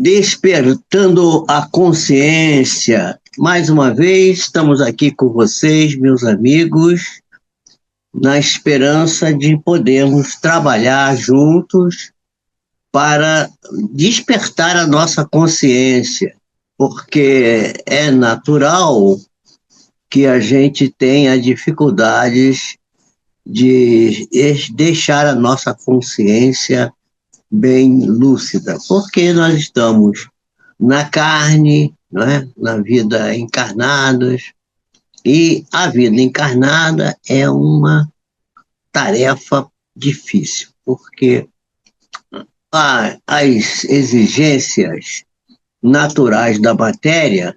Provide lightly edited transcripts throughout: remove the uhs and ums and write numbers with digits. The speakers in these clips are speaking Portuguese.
Despertando a consciência. Mais uma vez, estamos aqui com vocês, meus amigos, na esperança de podermos trabalhar juntos para despertar a nossa consciência, porque é natural que a gente tenha dificuldades de deixar a nossa consciência bem lúcida, porque nós estamos na carne, não é? Na vida encarnados, e a vida encarnada é uma tarefa difícil, porque as exigências naturais da matéria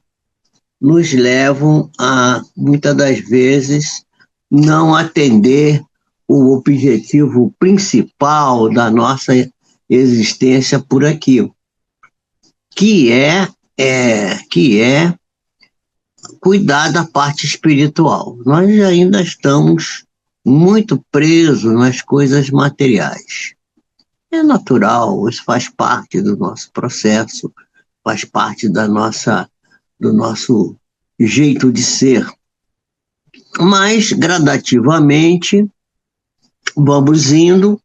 nos levam a, muitas das vezes, não atender o objetivo principal da nossa existência por aqui, que é cuidar da parte espiritual. Nós ainda estamos muito presos nas coisas materiais. É natural, isso faz parte do nosso processo, faz parte do nosso jeito de ser. Mas, gradativamente, vamos indo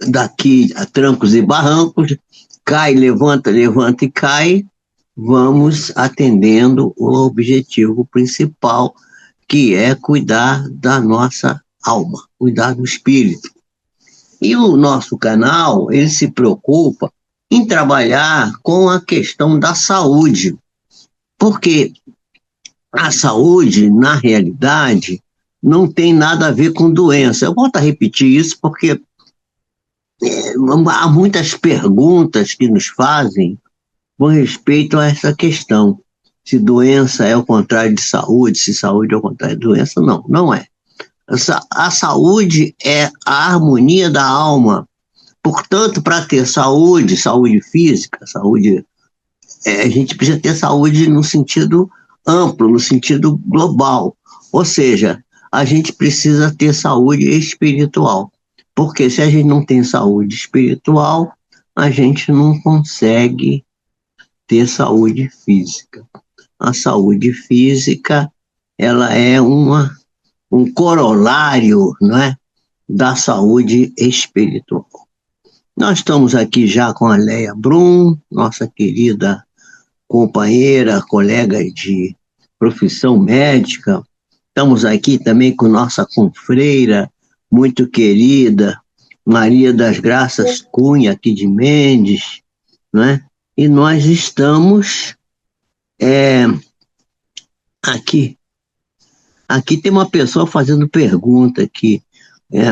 daqui a trancos e barrancos, cai, levanta, levanta e cai, vamos atendendo o objetivo principal, que é cuidar da nossa alma, cuidar do espírito. E o nosso canal, ele se preocupa em trabalhar com a questão da saúde, porque a saúde, na realidade, não tem nada a ver com doença. Eu volto a repetir isso porque há muitas perguntas que nos fazem com respeito a essa questão. Se doença é o contrário de saúde, se saúde é o contrário de doença, não, não é. A saúde é a harmonia da alma. Portanto, para ter saúde, saúde física, a gente precisa ter saúde no sentido amplo, no sentido global. Ou seja, a gente precisa ter saúde espiritual. Porque se a gente não tem saúde espiritual, a gente não consegue ter saúde física. A saúde física, ela é um corolário, não é, da saúde espiritual. Nós estamos aqui já com a Leia Brum, nossa querida companheira, colega de profissão médica. Estamos aqui também com nossa confreira, muito querida, Maria das Graças Cunha, aqui de Mendes, não é? E nós estamos aqui. Aqui tem uma pessoa fazendo pergunta aqui.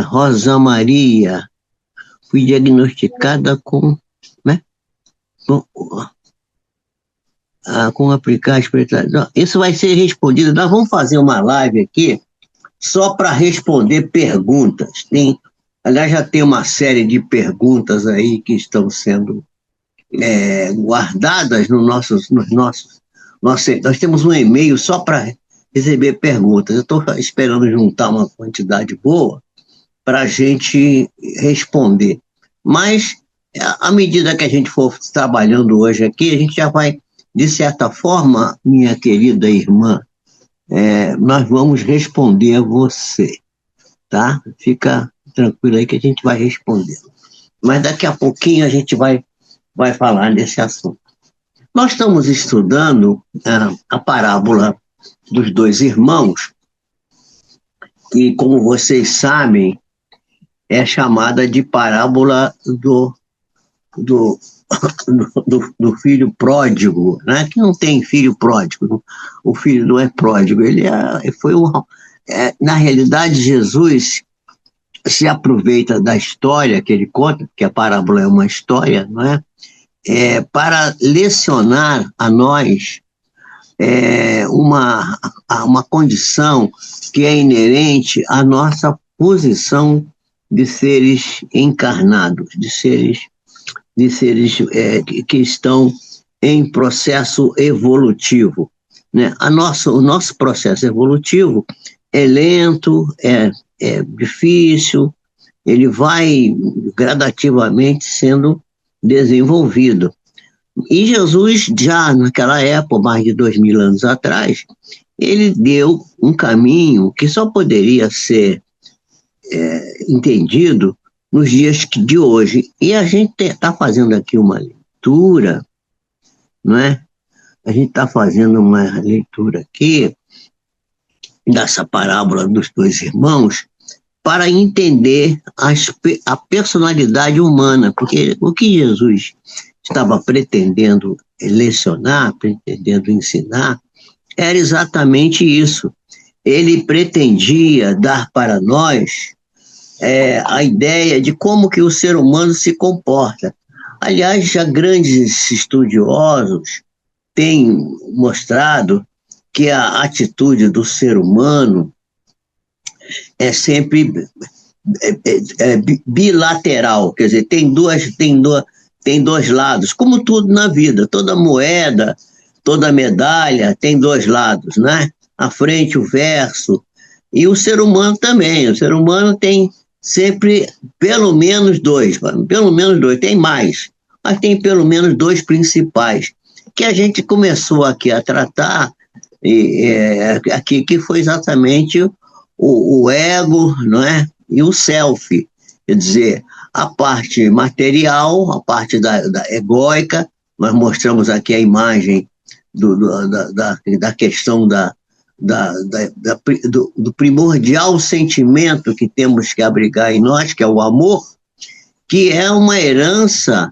Rosa Maria, fui diagnosticada com, né? Com aplicar espiritualidade. Isso vai ser respondido. Nós vamos fazer uma live aqui só para responder perguntas. Aliás, já tem uma série de perguntas aí que estão sendo guardadas nós temos um e-mail só para receber perguntas. Eu estou esperando juntar uma quantidade boa para a gente responder. Mas, à medida que a gente for trabalhando hoje aqui, a gente já vai, de certa forma, minha querida irmã, nós vamos responder a você, tá? Fica tranquilo aí que a gente vai responder. Mas daqui a pouquinho a gente vai falar desse assunto. Nós estamos estudando a parábola dos dois irmãos, que, como vocês sabem, é chamada de parábola do filho pródigo, né? Que não tem filho pródigo, o filho não é pródigo, na realidade, Jesus se aproveita da história que ele conta, porque a parábola é uma história, não é? Para lecionar a nós uma condição que é inerente à nossa posição de seres encarnados, de seres que estão em processo evolutivo, né? O nosso processo evolutivo é lento, é difícil, ele vai gradativamente sendo desenvolvido. E Jesus, já naquela época, mais de 2000 anos atrás, ele deu um caminho que só poderia ser entendido nos dias de hoje. E a gente está fazendo aqui uma leitura, não é? A gente está fazendo uma leitura aqui dessa parábola dos dois irmãos para entender a personalidade humana, porque o que Jesus estava pretendendo lecionar, pretendendo ensinar, era exatamente isso. Ele pretendia dar para nós a ideia de como que o ser humano se comporta. Aliás, já grandes estudiosos têm mostrado que a atitude do ser humano é sempre bilateral, quer dizer, tem dois lados, como tudo na vida, toda moeda, toda medalha tem dois lados, né? A frente, o verso, e o ser humano também, o ser humano tem sempre pelo menos dois, tem mais, mas tem pelo menos dois principais, que a gente começou aqui a tratar, aqui, que foi exatamente o ego, não é? E o self, quer dizer, a parte material, a parte da egóica, nós mostramos aqui a imagem da questão do primordial sentimento que temos que abrigar em nós, que é o amor, que é uma herança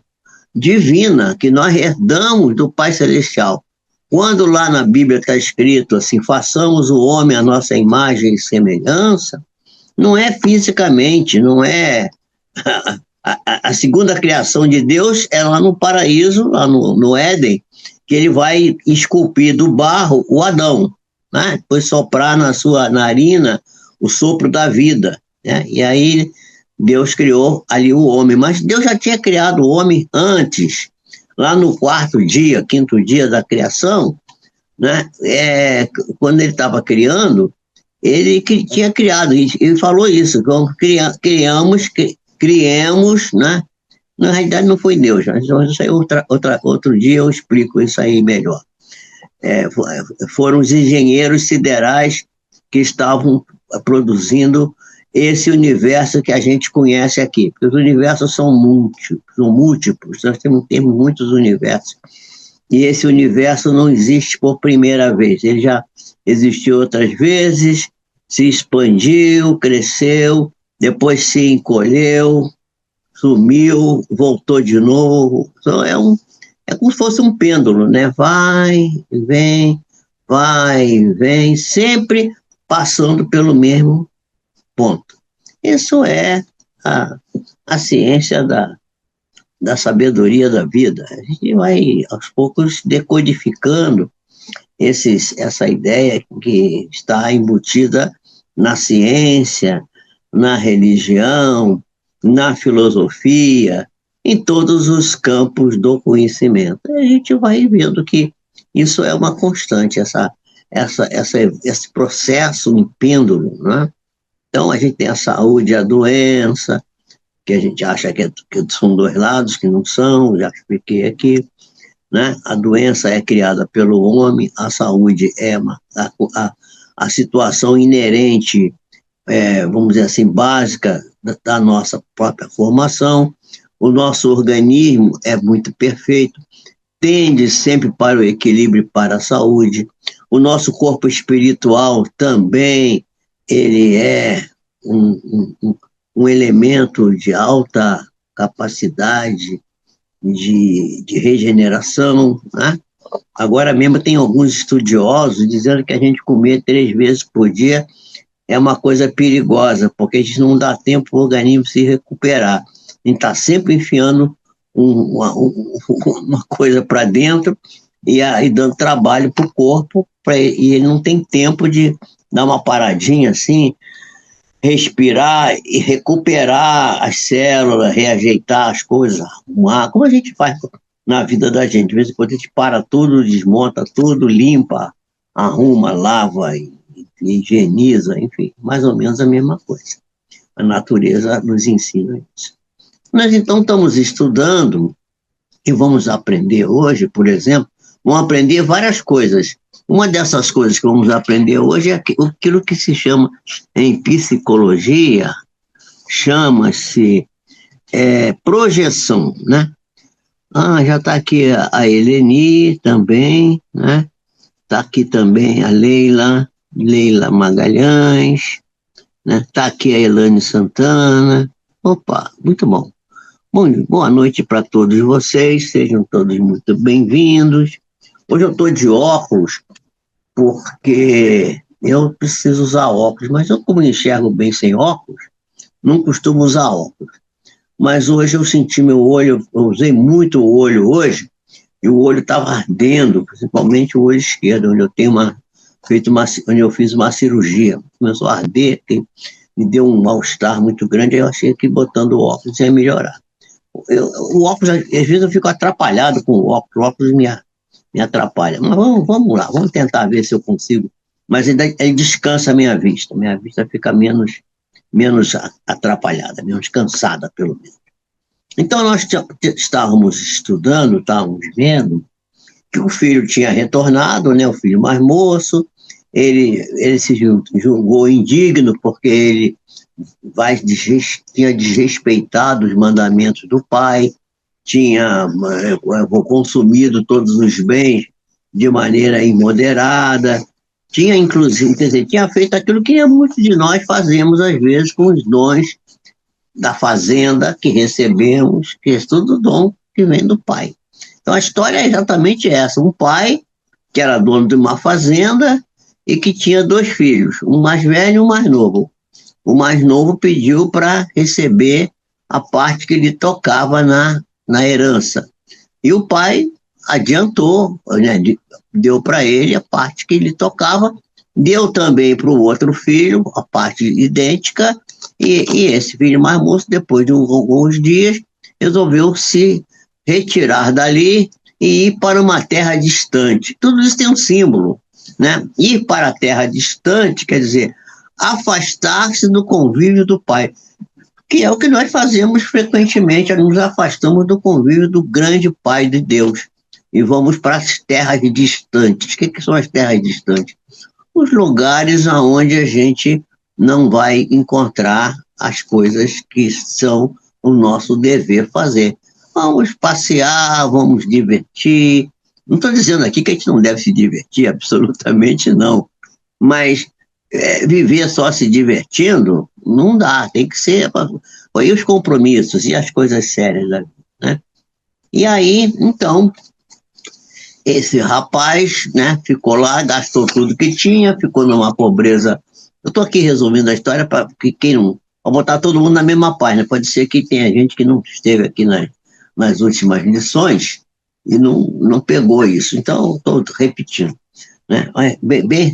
divina que nós herdamos do Pai Celestial. Quando lá na Bíblia está escrito assim, façamos o homem à nossa imagem e semelhança, não é fisicamente, não é... A segunda criação de Deus é lá no paraíso, lá no Éden, que ele vai esculpir do barro o Adão, né? Depois soprar na sua narina o sopro da vida, né? E aí Deus criou ali o homem, mas Deus já tinha criado o homem antes, lá no quinto dia da criação, né? Quando ele estava criando, ele tinha criado, ele falou isso, criamos, né? Na realidade não foi Deus, mas isso aí outro dia eu explico isso aí melhor. Foram os engenheiros siderais que estavam produzindo esse universo que a gente conhece aqui, porque os universos são múltiplos, nós temos muitos universos, e esse universo não existe por primeira vez, ele já existiu outras vezes, se expandiu, cresceu, depois se encolheu, sumiu, voltou de novo. Então é como se fosse um pêndulo, né? Vai, vem, sempre passando pelo mesmo ponto. Isso é a ciência da sabedoria da vida. A gente vai, aos poucos, decodificando essa ideia que está embutida na ciência, na religião, na filosofia, em todos os campos do conhecimento. E a gente vai vendo que isso é uma constante, esse processo em pêndulo, né? Então, a gente tem a saúde e a doença, que a gente acha que são dois lados, que não são, já expliquei aqui, né? A doença é criada pelo homem, a saúde é a situação inerente, vamos dizer assim, básica da nossa própria formação. O nosso organismo é muito perfeito, tende sempre para o equilíbrio e para a saúde. O nosso corpo espiritual também, ele é um elemento de alta capacidade de regeneração, né? Agora mesmo tem alguns estudiosos dizendo que a gente comer 3 vezes por dia é uma coisa perigosa, porque a gente não dá tempo para o organismo se recuperar. A gente está sempre enfiando uma coisa para dentro e dando trabalho para o corpo, e ele não tem tempo de dar uma paradinha assim, respirar e recuperar as células, reajeitar as coisas, arrumar, como a gente faz na vida da gente. De vez em quando a gente para tudo, desmonta tudo, limpa, arruma, lava e higieniza, enfim, mais ou menos a mesma coisa. A natureza nos ensina isso. Nós então estamos estudando E vamos aprender hoje, por exemplo, vamos aprender várias coisas. Uma dessas coisas que vamos aprender hoje é aquilo que se chama, em psicologia, chama-se projeção, né? Já está aqui a Eleni também, né? Está aqui também a Leila Magalhães, né? Está aqui a Elane Santana. Opa, muito bom. Boa noite para todos vocês, sejam todos muito bem-vindos. Hoje eu estou de óculos, porque eu preciso usar óculos, mas eu, como enxergo bem sem óculos, não costumo usar óculos. Mas hoje eu senti meu olho, eu usei muito o olho hoje, e o olho estava ardendo, principalmente o olho esquerdo, onde eu tenho onde eu fiz uma cirurgia. Começou a arder, me deu um mal-estar muito grande, aí eu achei que botando o óculos ia melhorar. O óculos, às vezes eu fico atrapalhado com o óculos me atrapalha. Mas vamos lá, vamos tentar ver se eu consigo. Mas ele descansa a minha vista fica menos atrapalhada, menos cansada, pelo menos. Então, nós estávamos estudando, estávamos vendo que o filho tinha retornado, né, o filho mais moço, ele se julgou indigno porque ele tinha desrespeitado os mandamentos do pai, tinha consumido todos os bens de maneira imoderada, tinha inclusive, quer dizer, tinha feito aquilo que muitos de nós fazemos às vezes com os dons da fazenda que recebemos, que é tudo dom que vem do pai. Então a história é exatamente essa, um pai que era dono de uma fazenda e que tinha 2 filhos, um mais velho e um mais novo. O mais novo pediu para receber a parte que lhe tocava na herança. E o pai adiantou, né, deu para ele a parte que lhe tocava, deu também para o outro filho a parte idêntica, e esse filho mais moço, depois de alguns dias, resolveu se retirar dali e ir para uma terra distante. Tudo isso tem um símbolo, né? Ir para a terra distante quer dizer afastar-se do convívio do pai, que é o que nós fazemos frequentemente, nos afastamos do convívio do grande Pai de Deus e vamos para as terras distantes. O que são as terras distantes? Os lugares onde a gente não vai encontrar as coisas que são o nosso dever fazer. Vamos passear, vamos divertir. Não estou dizendo aqui que a gente não deve se divertir, absolutamente não. Mas viver só se divertindo não dá, tem que ser. E os compromissos e as coisas sérias da vida, né? E aí, então, esse rapaz, né, ficou lá, gastou tudo que tinha, ficou numa pobreza. Eu estou aqui resumindo a história para quem não. Para botar todo mundo na mesma página. Pode ser que tenha gente que não esteve aqui nas últimas lições e não pegou isso. Então, estou repetindo, né?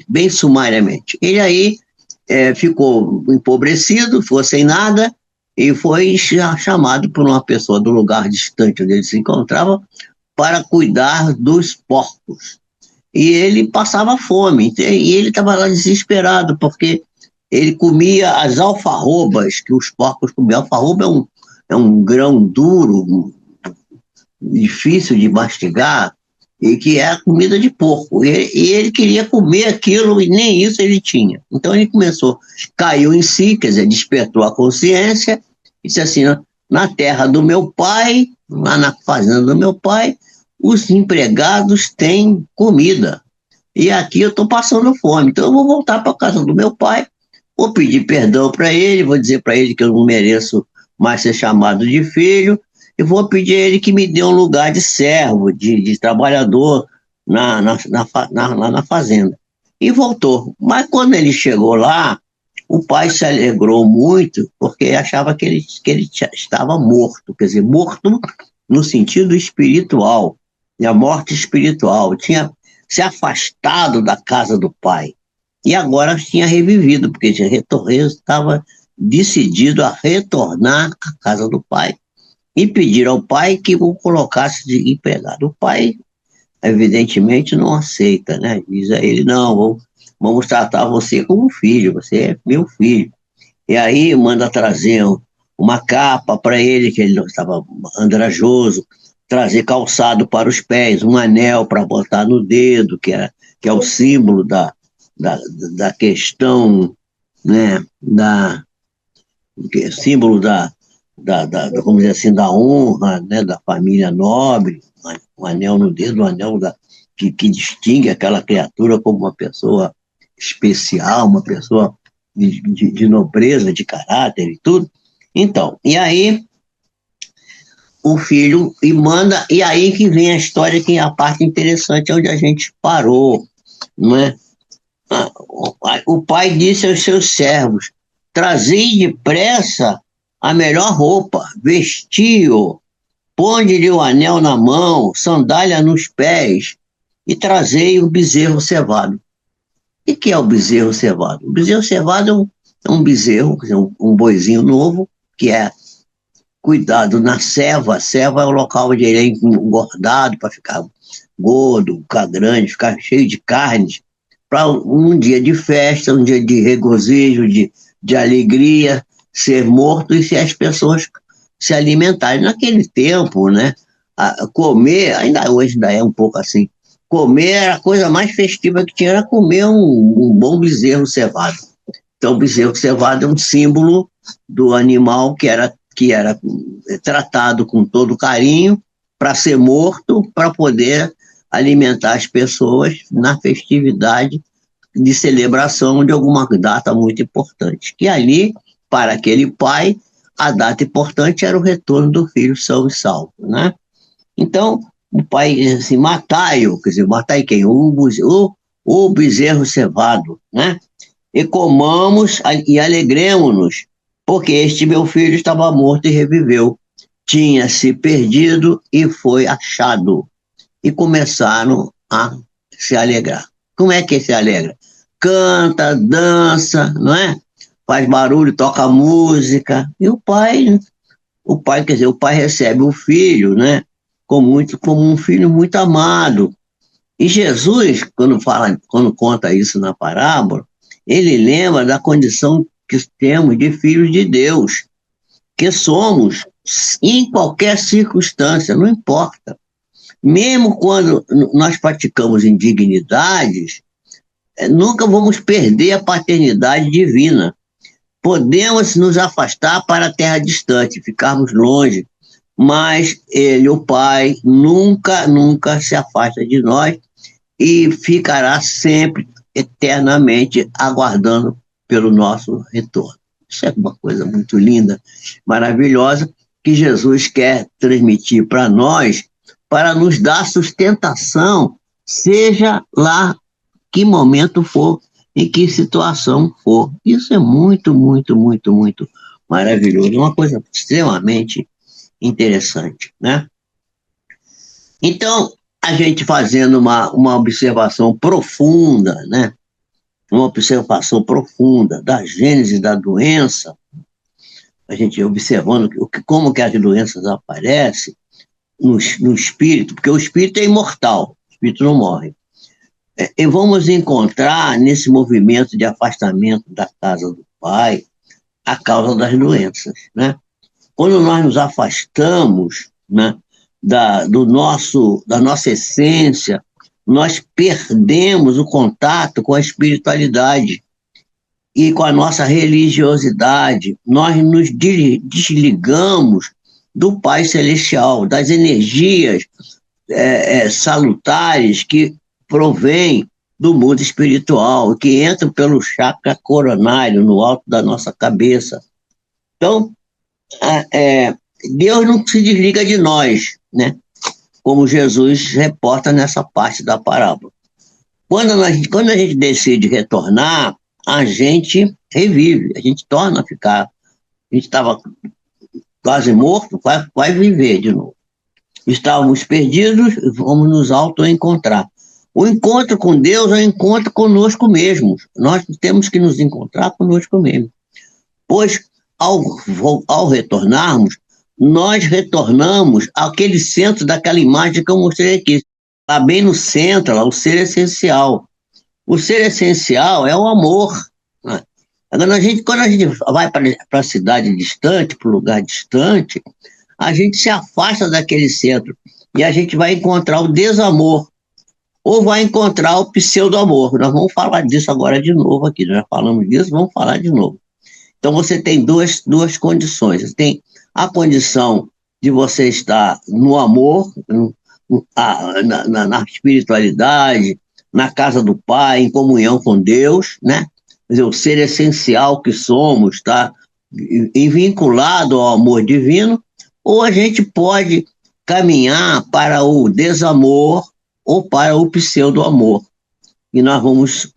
Bem sumariamente. Ele aí ficou empobrecido, ficou sem nada, e foi chamado por uma pessoa do lugar distante onde ele se encontrava para cuidar dos porcos. E ele passava fome, e ele estava lá desesperado, porque ele comia as alfarrobas que os porcos comiam. Alfarroba é um grão duro, difícil de mastigar, e que é a comida de porco. E ele queria comer aquilo e nem isso ele tinha. Então ele caiu em si, quer dizer, despertou a consciência, e disse assim: na terra do meu pai, lá na fazenda do meu pai, os empregados têm comida. E aqui eu estou passando fome. Então eu vou voltar para a casa do meu pai, vou pedir perdão para ele, vou dizer para ele que eu não mereço mais ser chamado de filho, e vou pedir a ele que me dê um lugar de servo, de trabalhador lá na fazenda. E voltou. Mas quando ele chegou lá, o pai se alegrou muito, porque achava que ele estava morto, quer dizer, morto no sentido espiritual, a morte espiritual. Tinha se afastado da casa do pai. E agora tinha revivido, porque estava decidido a retornar à casa do pai e pedir ao pai que o colocasse de empregado. O pai, evidentemente, não aceita, né? Diz a ele: não, vamos tratar você como filho, você é meu filho. E aí manda trazer uma capa para ele, que ele não estava andrajoso, trazer calçado para os pés, um anel para botar no dedo, que é o símbolo da questão, né, símbolo vamos dizer assim, da honra, né, da família nobre, um anel no dedo, um anel que distingue aquela criatura como uma pessoa especial, uma pessoa de nobreza, de caráter e tudo. Então, e aí o filho e manda, e aí que vem a história, que é a parte interessante, onde a gente parou, não é? O pai disse aos seus servos: trazei depressa a melhor roupa, vestiu, ponde-lhe o anel na mão, sandália nos pés, e trazei o bezerro cevado. O que é o bezerro cevado? O bezerro cevado é um bezerro, quer dizer, um boizinho novo, que é cuidado na ceva. A ceva é o local onde ele é engordado para ficar gordo, ficar grande, ficar cheio de carnes, para um dia de festa, um dia de regozijo, de alegria, ser morto e se as pessoas se alimentarem. Naquele tempo, né, comer, ainda hoje ainda é um pouco assim, comer era a coisa mais festiva que tinha, era comer um bom bezerro cevado. Então, o bezerro cevado é um símbolo do animal que era tratado com todo carinho para ser morto, para poder alimentar as pessoas na festividade de celebração de alguma data muito importante. Que ali, para aquele pai, a data importante era o retorno do filho são e salvo, né? Então, o pai diz assim: matai-o, quer dizer, matai quem? O bezerro cevado, né? E comamos e alegremos-nos, porque este meu filho estava morto e reviveu, tinha se perdido e foi achado. E começaram a se alegrar. Como é que se alegra? Canta, dança, não é? Faz barulho, toca música. E quer dizer, o pai recebe o filho, né? Como um filho muito amado. E Jesus, quando conta isso na parábola, ele lembra da condição que temos de filhos de Deus, que somos em qualquer circunstância, não importa. Mesmo quando nós praticamos indignidades, nunca vamos perder a paternidade divina. Podemos nos afastar para a terra distante, ficarmos longe, mas ele, o Pai, nunca, nunca se afasta de nós e ficará sempre, eternamente, aguardando pelo nosso retorno. Isso é uma coisa muito linda, maravilhosa, que Jesus quer transmitir para nós, para nos dar sustentação, seja lá que momento for, em que situação for. Isso é muito, muito, muito, muito maravilhoso, uma coisa extremamente interessante, né? Então, a gente fazendo uma observação profunda, né? Uma observação profunda da gênese da doença, a gente observando como que as doenças aparecem no espírito, porque o espírito é imortal, o espírito não morre. E vamos encontrar nesse movimento de afastamento da casa do Pai a causa das doenças, né? Quando nós nos afastamos, né, da nossa essência, nós perdemos o contato com a espiritualidade e com a nossa religiosidade. Nós nos desligamos do Pai Celestial, das energias salutares que provém do mundo espiritual, que entra pelo chakra coronário, no alto da nossa cabeça. Então, Deus não se desliga de nós, né? Como Jesus reporta nessa parte da parábola. Quando a gente decide retornar, a gente revive, a gente torna a ficar. A gente estava quase morto, vai viver de novo. Estávamos perdidos, vamos nos auto-encontrar. O encontro com Deus é um encontro conosco mesmos. Nós temos que nos encontrar conosco mesmos. Pois, ao retornarmos, nós retornamos àquele centro daquela imagem que eu mostrei aqui. Lá bem no centro, lá, o ser essencial. O ser essencial é o amor. Né? Agora, quando a gente vai para a cidade distante, para o lugar distante, a gente se afasta daquele centro. e a gente vai encontrar o desamor, ou vai encontrar o pseudo-amor. Nós vamos falar disso agora de novo aqui, nós já falamos disso, vamos falar de novo. Então você tem duas condições. Você tem a condição de você estar no amor, na espiritualidade, na casa do Pai, em comunhão com Deus, né? Quer dizer, o ser essencial que somos, está vinculado ao amor divino, ou a gente pode caminhar para o desamor ou para o pseudo-amor. E nós vamos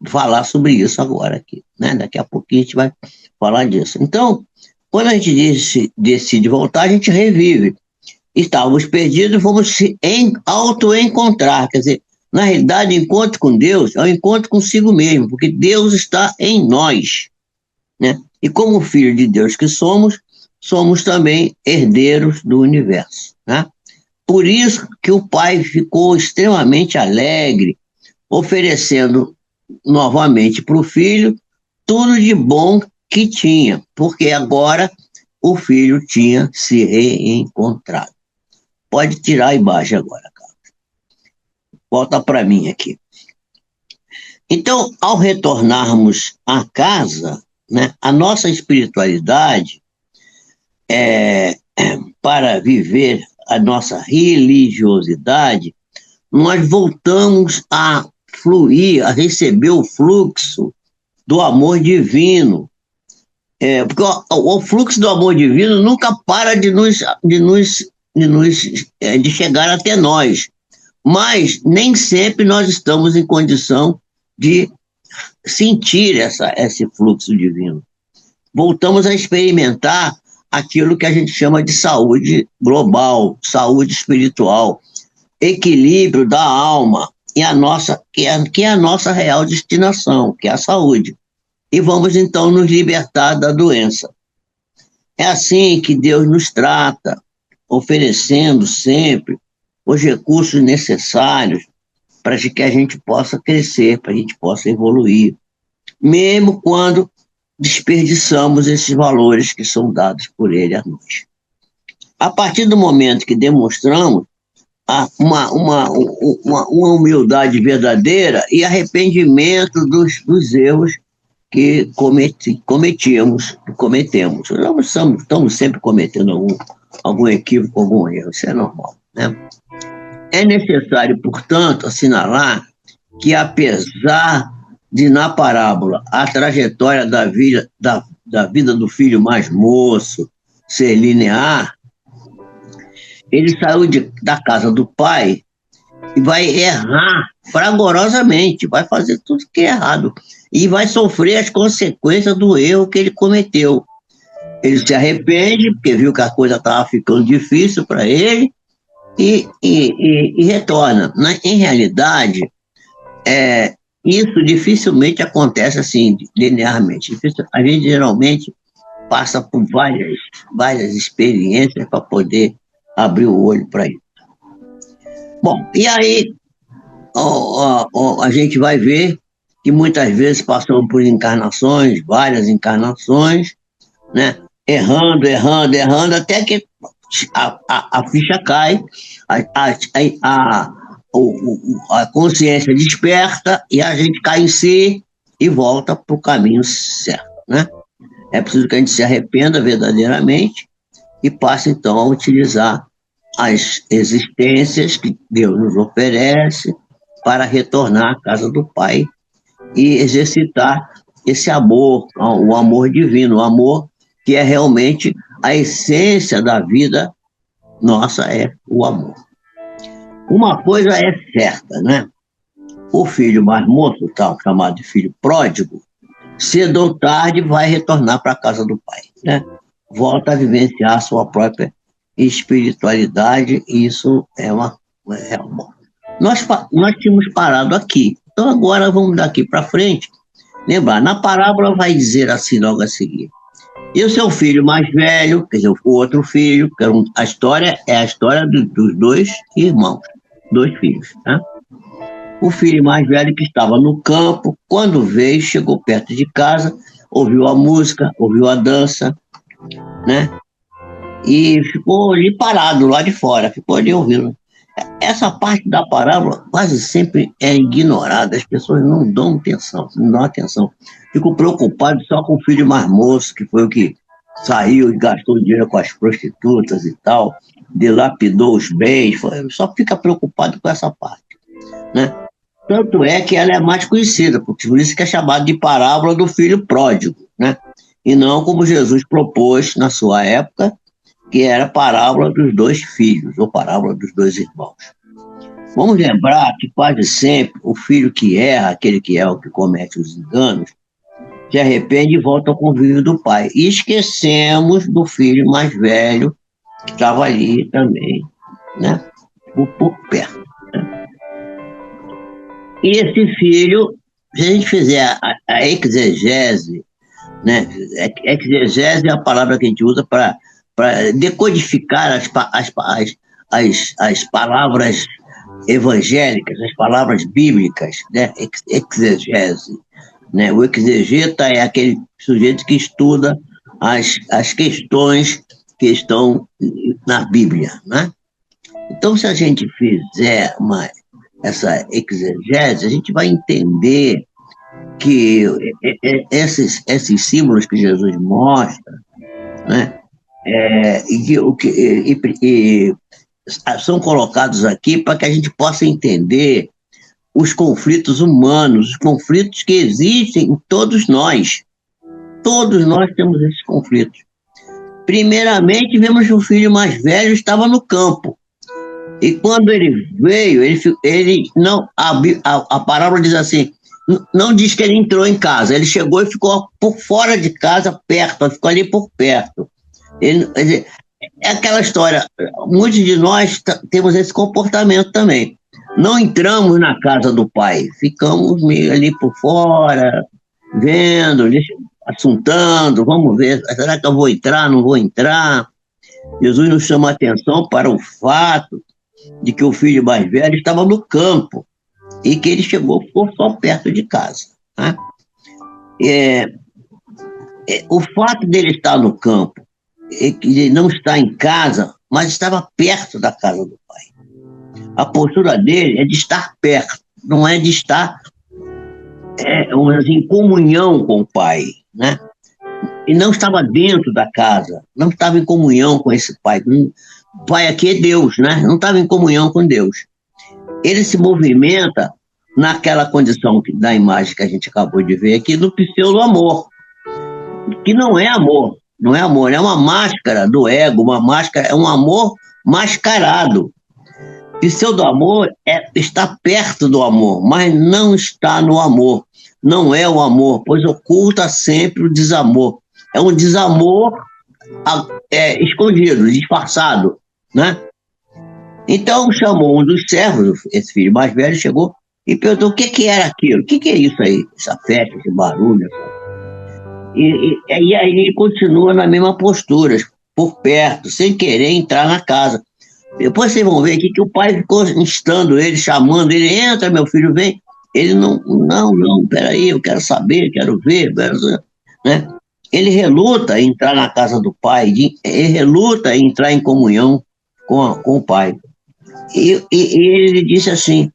falar sobre isso agora aqui, né? Daqui a pouquinho a gente vai falar disso. Então, quando a gente decide voltar, a gente revive. Estávamos perdidos, vamos se auto-encontrar. Quer dizer, na realidade, o encontro com Deus é o encontro consigo mesmo, porque Deus está em nós, né? E como filho de Deus que somos, somos também herdeiros do universo, né? Por isso que o pai ficou extremamente alegre, oferecendo novamente para o filho tudo de bom que tinha, porque agora o filho tinha se reencontrado. Pode tirar a imagem agora, cara. Volta para mim aqui. Então, ao retornarmos à casa, né, a nossa espiritualidade, para viver a nossa religiosidade, nós voltamos a fluir, a receber o fluxo do amor divino. Porque o fluxo do amor divino nunca para de chegar até nós. Mas nem sempre nós estamos em condição de sentir esse fluxo divino. Voltamos a experimentar aquilo que a gente chama de saúde global, saúde espiritual, equilíbrio da alma, e que é a nossa real destinação, que é a saúde. E vamos então nos libertar da doença. É assim que Deus nos trata, oferecendo sempre os recursos necessários para que a gente possa crescer, para que a gente possa evoluir, mesmo quando desperdiçamos esses valores que são dados por Ele a nós. A partir do momento que demonstramos uma humildade verdadeira e arrependimento dos erros que cometemos. Nós estamos sempre cometendo algum equívoco, algum erro, isso é normal, né? É necessário, portanto, assinalar que, apesar de, na parábola, a trajetória da vida do filho mais moço ser linear, ele saiu da casa do pai e vai errar fragorosamente, vai fazer tudo que é errado e vai sofrer as consequências do erro que ele cometeu. Ele se arrepende, porque viu que a coisa estava ficando difícil para ele, e retorna. Em realidade, isso dificilmente acontece assim, linearmente. A gente geralmente passa por várias experiências para poder abrir o olho para isso. Bom, e aí a gente vai ver que muitas vezes passamos por encarnações, várias encarnações, né? Errando, até que a ficha cai, a consciência desperta e a gente cai em si e volta para o caminho certo, né? É preciso que a gente se arrependa verdadeiramente e passe, então, a utilizar as existências que Deus nos oferece para retornar à casa do Pai e exercitar esse amor, o amor divino, o amor que é realmente a essência da vida nossa, é o amor. Uma coisa é certa, né? O filho mais moço, tal, chamado de filho pródigo, cedo ou tarde vai retornar para a casa do pai, né? Volta a vivenciar a sua própria espiritualidade, e isso é uma nós tínhamos parado aqui, então agora vamos daqui para frente. Lembrar, na parábola vai dizer assim logo a seguir: e o seu filho mais velho, quer dizer, o outro filho, a história é a história dos dois irmãos, dois filhos, né? O filho mais velho, que estava no campo, quando veio, chegou perto de casa, ouviu a música, ouviu a dança, né? E ficou ali parado lá de fora, ficou ali ouvindo. essa parte da parábola quase sempre é ignorada, as pessoas não dão atenção, não dão atenção. Fico preocupado só com o filho mais moço, que foi o que saiu e gastou dinheiro com as prostitutas e tal, dilapidou os bens, só fica preocupado com essa parte, né? Tanto é que ela é mais conhecida, por isso que é chamada de parábola do filho pródigo, né? E não como Jesus propôs na sua época, que era a parábola dos dois filhos, ou parábola dos dois irmãos. Vamos lembrar que quase sempre o filho que erra, aquele que é o que comete os enganos, se arrepende e volta ao convívio do pai. E esquecemos do filho mais velho, que estava ali também, né? Por perto. Né? E esse filho, se a gente fizer a exegese, né? Exegese é a palavra que a gente usa para decodificar as palavras evangélicas, as palavras bíblicas, né? Exegese. Né? O exegeta é aquele sujeito que estuda as questões que estão na Bíblia. Né? Então, se a gente fizer essa exegese, a gente vai entender que esses símbolos que Jesus mostra, né? São colocados aqui para que a gente possa entender os conflitos humanos, os conflitos que existem em todos nós. Todos nós temos esses conflitos. Primeiramente, vemos que o filho mais velho estava no campo. E quando ele veio, ele não, a parábola diz assim, não diz que ele entrou em casa, ele chegou e ficou por fora de casa, perto, ficou ali por perto. É aquela história, muitos de nós temos esse comportamento também. Não entramos na casa do pai, ficamos meio ali por fora, vendo, assuntando, vamos ver, será que eu vou entrar, não vou entrar? Jesus nos chama a atenção para o fato de que o filho mais velho estava no campo e que ele ficou só perto de casa. Né? O fato dele estar no campo, ele não está em casa, mas estava perto da casa do pai. A postura dele é de estar perto, não é de estar em comunhão com o pai, né? E não estava dentro da casa, não estava em comunhão com esse pai. O pai aqui é Deus, né? Não estava em comunhão com Deus. Ele se movimenta naquela condição da imagem que a gente acabou de ver aqui, do pseudo-amor, que não é amor. Não é amor, é uma máscara do ego, uma máscara, é um amor mascarado. Pseudo-amor está perto do amor, mas não está no amor. Não é o amor, pois oculta sempre o desamor. É um desamor escondido, disfarçado. Né? Então chamou um dos servos, esse filho mais velho, chegou e perguntou o que era aquilo, o que é isso aí, essa festa, esse barulho, E aí ele continua na mesma postura, por perto, sem querer entrar na casa. Depois vocês vão ver aqui que o pai ficou instando ele, chamando ele, entra, meu filho, vem. Ele não, peraí, eu quero saber, quero ver, né? Ele reluta em entrar na casa do pai, ele reluta em entrar em comunhão com o pai. E ele disse assim,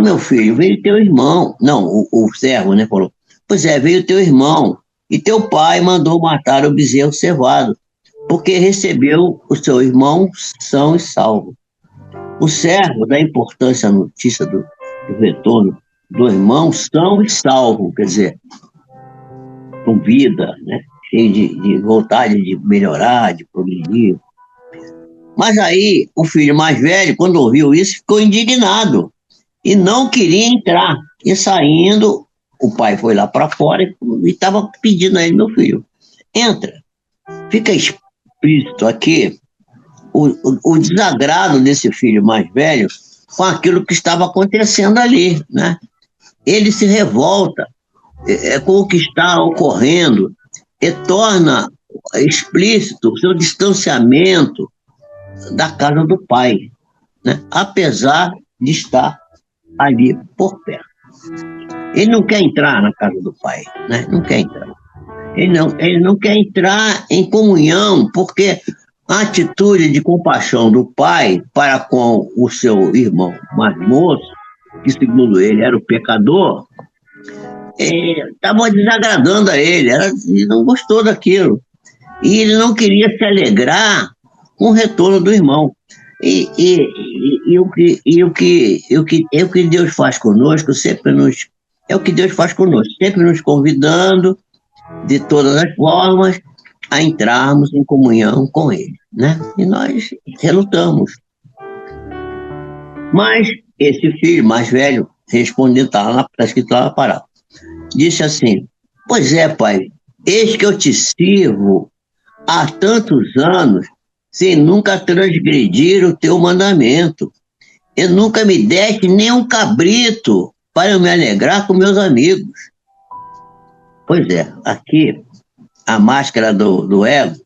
meu filho, veio teu irmão. Não, o servo, né, falou, pois é, veio teu irmão, e teu pai mandou matar o bezerro cevado, porque recebeu o seu irmão são e salvo. O servo dá importância à notícia do retorno do irmão são e salvo, quer dizer, com vida, né? Cheio de vontade de melhorar, de progredir. Mas aí, o filho mais velho, quando ouviu isso, ficou indignado e não queria entrar. E saindo, o pai foi lá para fora e estava pedindo a ele, meu filho, entra. Fica explícito aqui o desagrado desse filho mais velho com aquilo que estava acontecendo ali, né? Ele se revolta com o que está ocorrendo e torna explícito o seu distanciamento da casa do pai, né? Apesar de estar ali por perto. Ele não quer entrar na casa do pai, né? Não quer entrar. Ele não quer entrar em comunhão, porque A atitude de compaixão do pai para com o seu irmão mais moço, que segundo ele era o pecador, estava desagradando a ele, ele não gostou daquilo. E ele não queria se alegrar com o retorno do irmão. O que Deus faz conosco, é o que Deus faz conosco, sempre nos convidando, de todas as formas, a entrarmos em comunhão com Ele, né? E nós relutamos. Mas esse filho mais velho, respondendo, está escrito lá na parábola, disse assim: pois é, pai, eis que eu te sirvo há tantos anos, sem nunca transgredir o teu mandamento. E nunca me deste nem um cabrito para eu me alegrar com meus amigos. Pois é, aqui a máscara do ego,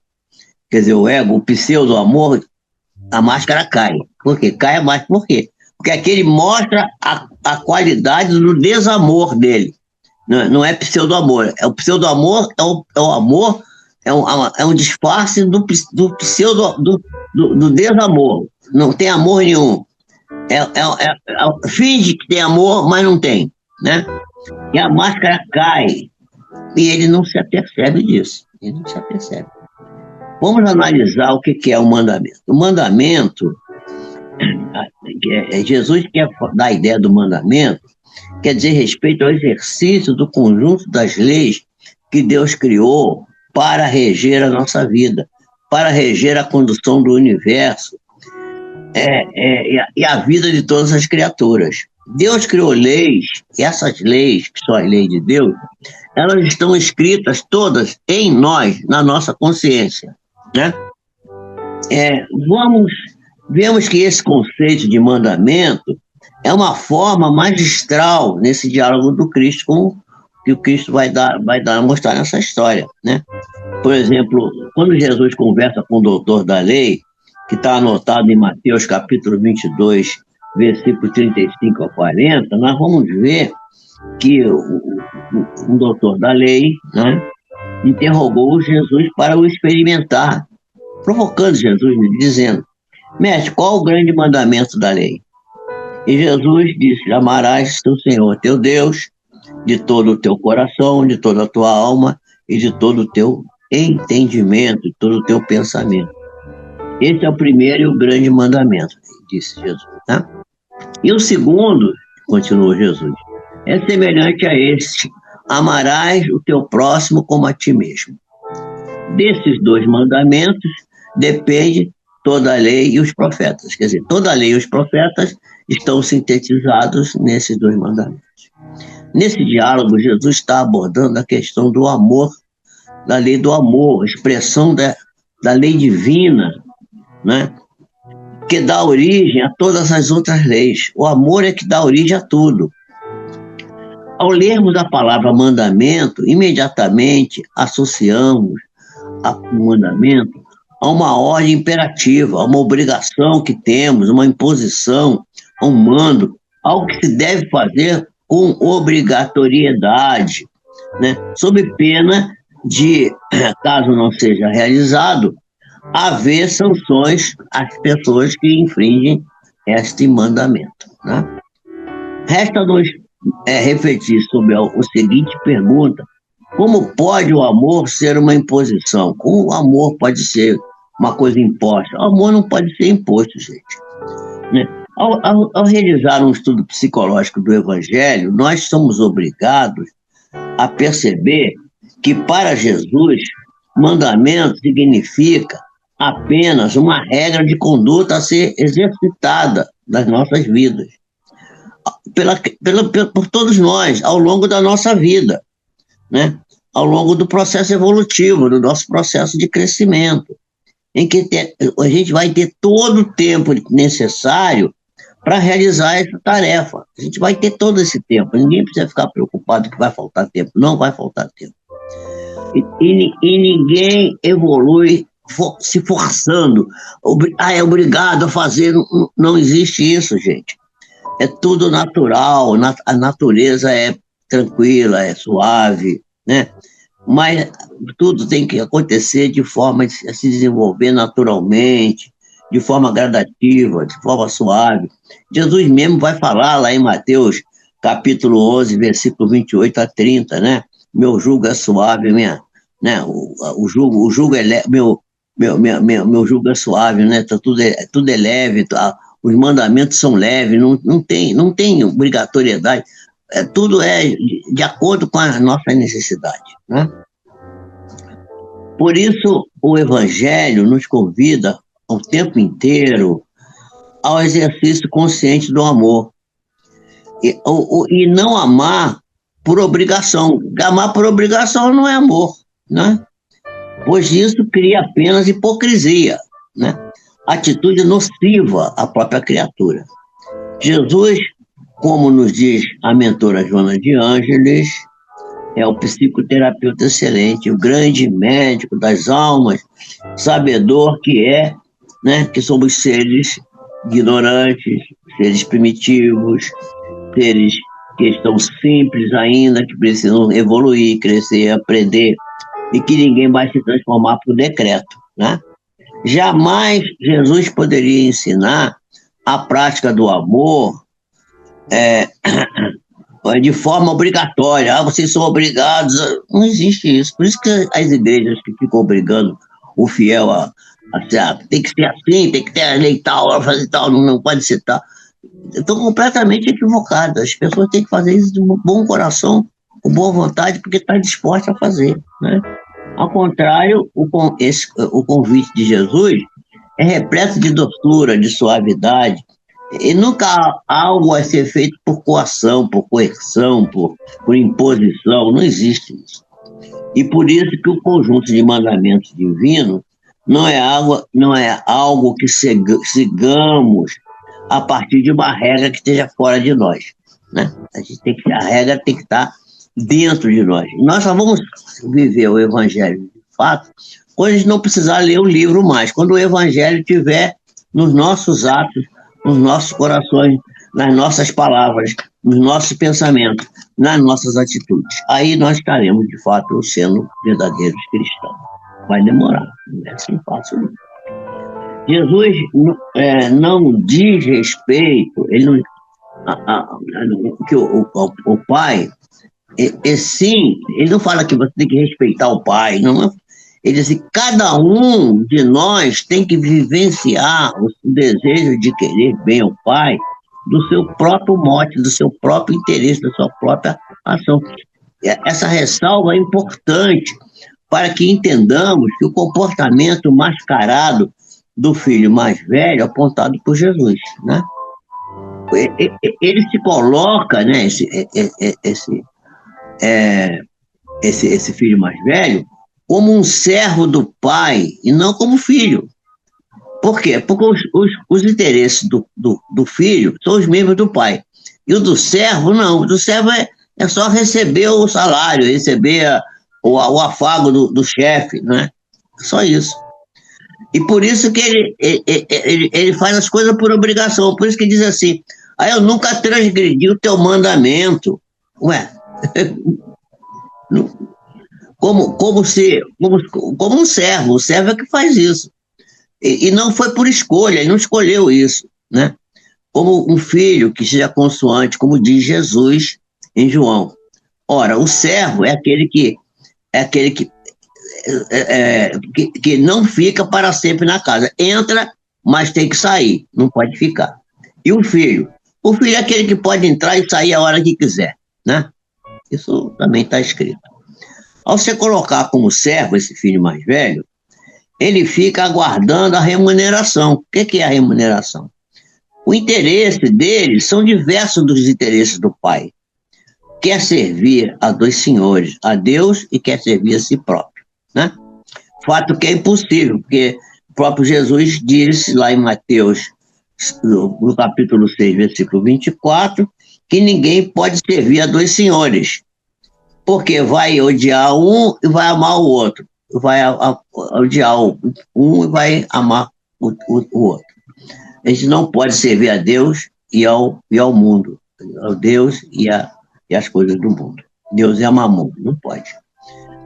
quer dizer, o ego, o pseudo-amor, a máscara cai. Por quê? Cai a máscara. Por quê? Porque aqui ele mostra a qualidade do desamor dele. Não é pseudo-amor. O pseudo-amor é o amor, é um disfarce do desamor. Não tem amor nenhum. Finge que tem amor, mas não tem, né? E a máscara cai. E ele não se apercebe disso. Ele não se apercebe. Vamos analisar o que é o mandamento. O mandamento, Jesus quer dar a ideia do mandamento, quer dizer respeito ao exercício do conjunto das leis que Deus criou para reger a nossa vida, para reger a condução do universo e a vida de todas as criaturas. Deus criou leis, e essas leis, que são as leis de Deus, elas estão escritas todas em nós, na nossa consciência, né? Vemos que esse conceito de mandamento é uma forma magistral nesse diálogo do Cristo que o Cristo vai mostrar nessa história, né? Por exemplo, quando Jesus conversa com o doutor da lei, que está anotado em Mateus capítulo 22, versículo 35 a 40, nós vamos ver que o doutor da lei, né, interrogou Jesus para o experimentar, provocando Jesus, dizendo: mestre, qual o grande mandamento da lei? E Jesus disse: amarás o Senhor teu Deus de todo o teu coração, de toda a tua alma e de todo o teu entendimento, de todo o teu pensamento. Esse é o primeiro e o grande mandamento, disse Jesus, tá? E o segundo, continuou Jesus, é semelhante a este: amarás o teu próximo como a ti mesmo. Desses dois mandamentos depende toda a lei e os profetas. Quer dizer, toda a lei e os profetas estão sintetizados nesses dois mandamentos. Nesse diálogo, Jesus está abordando a questão do amor, da lei do amor, expressão da lei divina, né? Que dá origem a todas as outras leis. O amor é que dá origem a tudo. Ao lermos a palavra mandamento, imediatamente associamos o mandamento a uma ordem imperativa, a uma obrigação que temos, uma imposição, a um mando, algo que se deve fazer com obrigatoriedade, né? Sob pena de, caso não seja realizado, haver sanções às pessoas que infringem este mandamento, né? Resta-nos refletir sobre a seguinte pergunta: como pode o amor ser uma imposição? Como o amor pode ser uma coisa imposta? O amor não pode ser imposto, gente, né? Ao realizar um estudo psicológico do Evangelho, nós somos obrigados a perceber que, para Jesus, mandamento significa apenas uma regra de conduta a ser exercitada nas nossas vidas, por todos nós, ao longo da nossa vida, né? Ao longo do processo evolutivo, do nosso processo de crescimento, em que a gente vai ter todo o tempo necessário para realizar essa tarefa. A gente vai ter todo esse tempo, ninguém precisa ficar preocupado que vai faltar tempo, não vai faltar tempo. E ninguém evolui se forçando, é obrigado a fazer, não existe isso, gente. É tudo natural, a natureza é tranquila, é suave, né? mas tudo tem que acontecer de forma a se desenvolver naturalmente, de forma gradativa, de forma suave. Jesus mesmo vai falar lá em Mateus, capítulo 11, versículo 28 a 30, né? Meu jugo é suave, né? O jugo é leve, meu jugo é suave, né? Tudo é leve, tá? Os mandamentos são leves, não tem obrigatoriedade. Tudo é de acordo com a nossa necessidade, né? Por isso, o Evangelho nos convida o tempo inteiro ao exercício consciente do amor. E não amar por obrigação. Amar por obrigação não é amor, né? Pois isso cria apenas hipocrisia, né? Atitude nociva à própria criatura. Jesus, como nos diz a mentora Joana de Ângeles, é o psicoterapeuta excelente, o grande médico das almas, sabedor que é, né, que somos seres ignorantes, seres primitivos, seres que estão simples ainda, que precisam evoluir, crescer, aprender, e que ninguém vai se transformar por decreto, né? Jamais Jesus poderia ensinar a prática do amor de forma obrigatória. Vocês são obrigados. Não existe isso. Por isso que as igrejas que ficam obrigando o fiel tem que ser assim, tem que ter a lei tal, fazer tal, não pode ser tal. Estão completamente equivocadas. As pessoas têm que fazer isso de bom coração, com boa vontade, porque está disposta a fazer, né? Ao contrário, o convite de Jesus é repleto de doçura, de suavidade, e nunca há algo a ser feito por coação, por coerção, por imposição, não existe isso. E por isso que o conjunto de mandamentos divinos não é algo que sigamos a partir de uma regra que esteja fora de nós, né? A regra tem que estar dentro de nós. Nós só vamos viver o Evangelho de fato quando a gente não precisar ler o livro mais, quando o Evangelho estiver nos nossos atos, nos nossos corações, nas nossas palavras, nos nossos pensamentos, nas nossas atitudes. Aí nós estaremos, de fato, sendo verdadeiros cristãos. Vai demorar, não é assim fácil não. Jesus não diz respeito, ele não, que o Pai, sim, ele não fala que você tem que respeitar o Pai, não. Ele diz assim, cada um de nós tem que vivenciar o desejo de querer bem ao Pai do seu próprio mote, do seu próprio interesse, da sua própria ação. Essa ressalva é importante para que entendamos que o comportamento mascarado do filho mais velho, apontado por Jesus, né? Ele se coloca, né, esse filho mais velho, como um servo do pai e não como filho. Por quê? Porque os interesses do filho são os mesmos do pai. E o do servo, não. O do servo é só receber o salário, receber o afago do chefe, né? Só isso. E por isso que ele faz as coisas por obrigação. Por isso que diz assim, eu nunca transgredi o teu mandamento. Ué, como um servo. O servo é que faz isso. E não foi por escolha, ele não escolheu isso, né? Como um filho que seja consoante, como diz Jesus em João. Ora, o servo é aquele que não fica para sempre na casa. Entra, mas tem que sair, não pode ficar. E o filho? O filho é aquele que pode entrar e sair a hora que quiser, né? Isso também está escrito. Ao você colocar como servo esse filho mais velho, ele fica aguardando a remuneração. O que é a remuneração? O interesse dele são diversos dos interesses do pai. Quer servir a dois senhores, a Deus e quer servir a si próprio, né? Fato que é impossível, porque o próprio Jesus disse lá em Mateus, no capítulo 6, versículo 24, que ninguém pode servir a dois senhores, porque vai odiar um e vai amar o outro. Vai odiar um e vai amar o outro. A gente não pode servir a Deus e ao mundo, ao Deus e as coisas do mundo. Deus é mamon, não pode.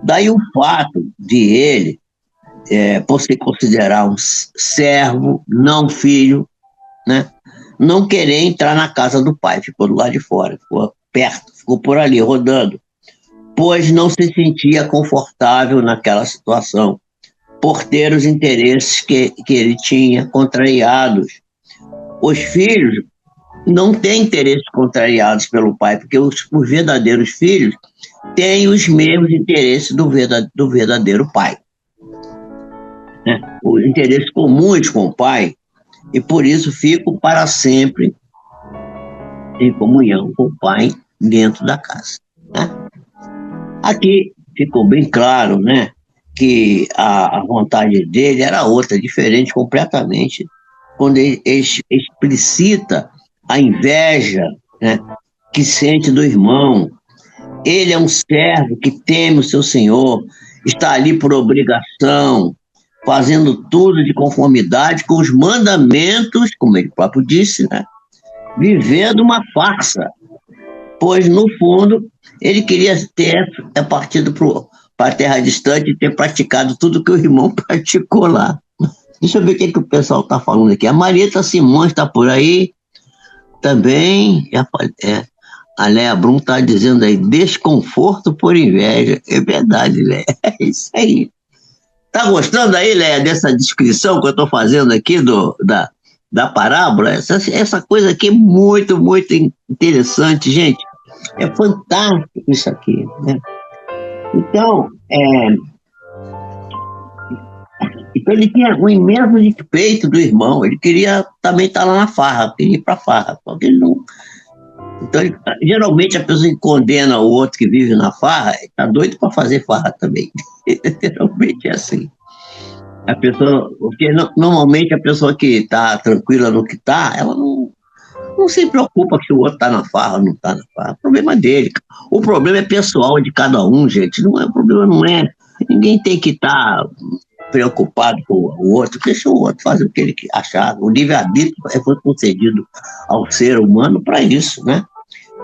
Daí o fato de ele, por se considerar um servo, não filho, né, não querer entrar na casa do pai, ficou do lado de fora, ficou perto, ficou por ali, rodando, pois não se sentia confortável naquela situação, por ter os interesses que ele tinha contrariados. Os filhos não têm interesses contrariados pelo pai, porque os verdadeiros filhos têm os mesmos interesses do verdadeiro pai, né? Os interesses comuns com o pai, e por isso ficam para sempre em comunhão com o pai dentro da casa, né? Aqui ficou bem claro, né, que a vontade dele era outra, diferente completamente, quando ele explicita a inveja, né, que sente do irmão. Ele é um servo que teme o seu senhor, está ali por obrigação, fazendo tudo de conformidade com os mandamentos, como ele próprio disse, né, vivendo uma farsa, pois, no fundo, ele queria ter partido para a terra distante e ter praticado tudo que o irmão praticou lá. Deixa eu ver o que o pessoal está falando aqui. A Marieta Simões está por aí também. A Léa Brum está dizendo aí, desconforto por inveja. É verdade, Léa. É isso aí. Tá gostando aí, Léa, dessa descrição que eu estou fazendo aqui da parábola? Essa coisa aqui é muito, muito interessante, gente. É fantástico isso aqui, né? Então, ele tinha um imenso respeito do irmão, ele queria também estar lá na farra, queria ir para a farra, só que ele não. Então, geralmente a pessoa que condena o outro que vive na farra, está doido para fazer farra também. Geralmente é assim. A pessoa, porque normalmente a pessoa que está tranquila no que está, ela não se preocupa se o outro está na farra ou não está na farra. O problema é dele. O problema é pessoal de cada um, gente. O problema não é. Ninguém tem que estar preocupado com o outro. Deixa o outro fazer o que ele achar. O livre-arbítrio foi concedido ao ser humano para isso, né?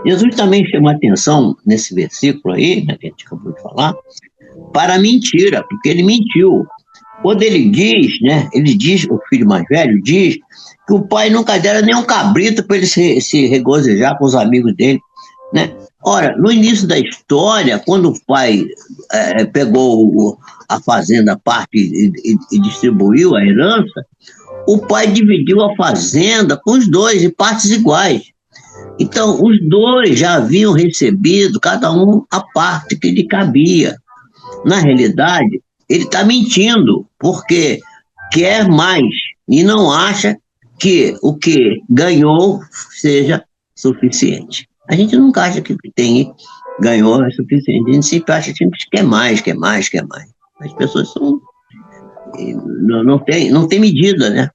Jesus também chama atenção nesse versículo aí, né, que a gente acabou de falar, para a mentira, porque ele mentiu. Quando ele diz, né, o filho mais velho diz que o pai nunca dera nem um cabrito para ele se regozijar com os amigos dele, né? Ora, no início da história, quando o pai pegou a fazenda à parte e distribuiu a herança, o pai dividiu a fazenda com os dois, em partes iguais. Então, os dois já haviam recebido, cada um, a parte que lhe cabia. Na realidade, ele está mentindo, porque quer mais e não acha que o que ganhou seja suficiente. A gente nunca acha que o que ganhou é suficiente, a gente sempre acha que quer mais, quer mais, quer mais. As pessoas não tem medida, né?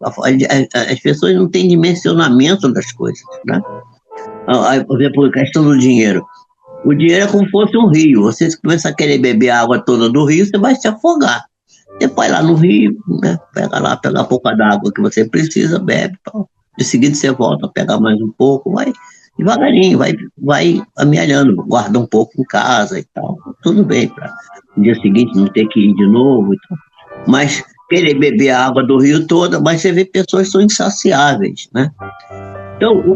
As pessoas não têm dimensionamento das coisas, né? Por exemplo, a questão do dinheiro. O dinheiro é como se fosse um rio. Você começa a querer beber a água toda do rio, você vai se afogar. Você vai lá no rio, né? Pega a pouca d'água que você precisa, bebe. De seguida você volta a pegar mais um pouco, vai devagarinho, vai amealhando, guarda um pouco em casa e tal. Tudo bem, para no dia seguinte não ter que ir de novo. Então. Mas querer beber a água do rio toda, mas você vê pessoas que são insaciáveis, né? Então, o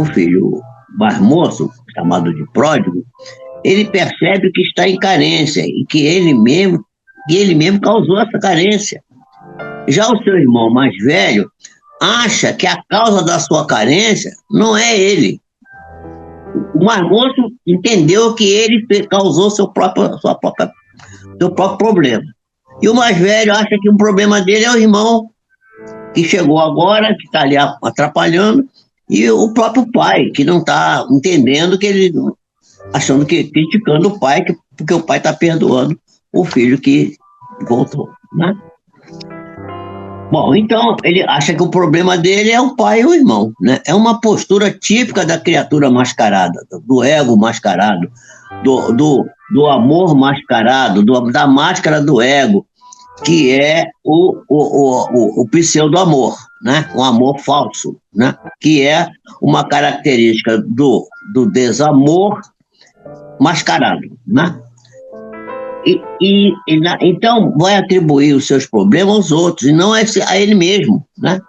filho mais moço, chamado de pródigo, ele percebe que está em carência e que ele mesmo causou essa carência. Já o seu irmão mais velho acha que a causa da sua carência não é ele. O mais moço entendeu que ele causou seu próprio problema. E o mais velho acha que o problema dele é o irmão que chegou agora, que está ali atrapalhando, e o próprio pai, que não está entendendo, criticando o pai, porque o pai está perdoando o filho que voltou, né? Bom, então ele acha que o problema dele é o pai e o irmão, né? É uma postura típica da criatura mascarada, do ego mascarado, do amor mascarado, da máscara do ego, que é o pseudo-amor, né? Um amor falso, né? Que é uma característica do desamor mascarado, né? Então vai atribuir os seus problemas aos outros, e não a ele mesmo, né?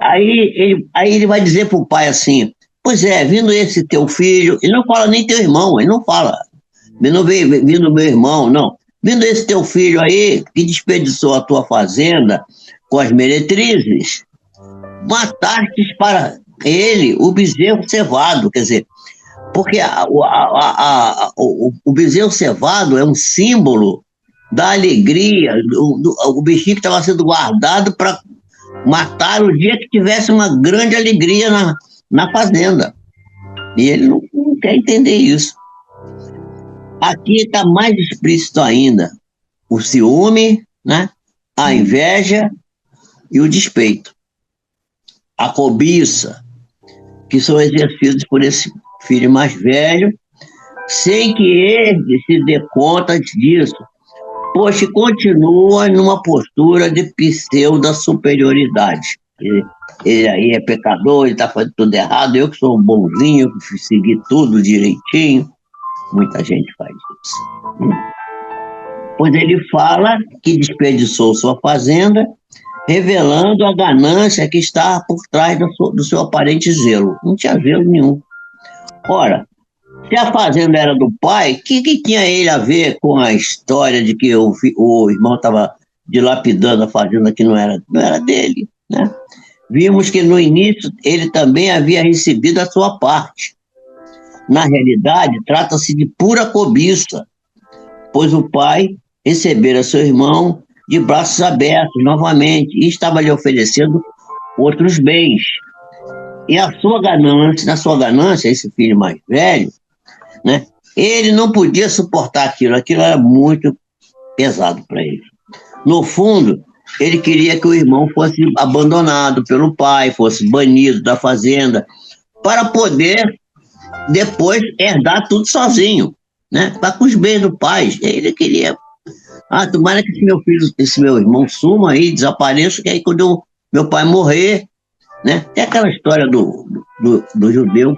Aí ele vai dizer para o pai assim, pois é, vindo esse teu filho, ele não fala nem teu irmão, ele não fala, não veio vindo meu irmão, não. Vindo esse teu filho aí, que desperdiçou a tua fazenda com as meretrizes, matastes para ele o bezerro cevado, quer dizer, porque o bezerro cevado é um símbolo da alegria, o bichinho que estava sendo guardado para matar o dia que tivesse uma grande alegria na fazenda. E ele não quer entender isso. Aqui está mais explícito ainda o ciúme, né? A inveja e o despeito. A cobiça, que são exercidos por esse filho mais velho, sem que ele se dê conta disso, pois continua numa postura de pseudo-superioridade. Ele aí é pecador, ele está fazendo tudo errado, eu que sou um bonzinho, que segui tudo direitinho. Muita gente faz isso. Pois ele fala que desperdiçou sua fazenda, revelando a ganância que está por trás do seu aparente zelo. Não tinha zelo nenhum. Ora, se a fazenda era do pai, o que tinha ele a ver com a história de que o irmão estava dilapidando a fazenda que não era dele, né? Vimos que no início ele também havia recebido a sua parte. Na realidade, trata-se de pura cobiça, pois o pai recebera seu irmão de braços abertos novamente e estava lhe oferecendo outros bens. E na sua ganância, esse filho mais velho, né, ele não podia suportar aquilo era muito pesado para ele. No fundo, ele queria que o irmão fosse abandonado pelo pai, fosse banido da fazenda, para poder depois herdar tudo sozinho, né? Para com os bens do pai. Ele queria, tomara que esse meu irmão suma aí, desapareça, que aí quando meu pai morrer, né? Tem aquela história do judeu,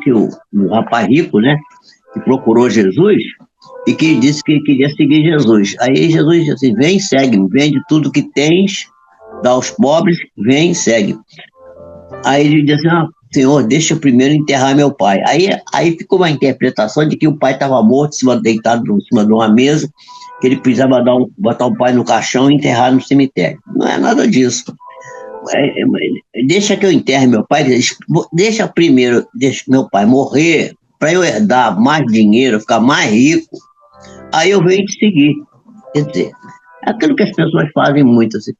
do rapaz rico, né? Que procurou Jesus e que disse que queria seguir Jesus. Aí Jesus disse assim, vem, segue-me, vende tudo que tens, dá aos pobres, vem, segue. Aí ele disse assim, Senhor, deixa eu primeiro enterrar meu pai. Aí ficou uma interpretação de que o pai estava morto, deitado em cima de uma mesa, que ele precisava botar o pai no caixão e enterrar no cemitério. Não é nada disso. Deixa que eu enterre meu pai, deixa meu pai morrer, para eu herdar mais dinheiro, ficar mais rico, aí eu venho te seguir. Quer dizer, aquilo que as pessoas fazem muito assim,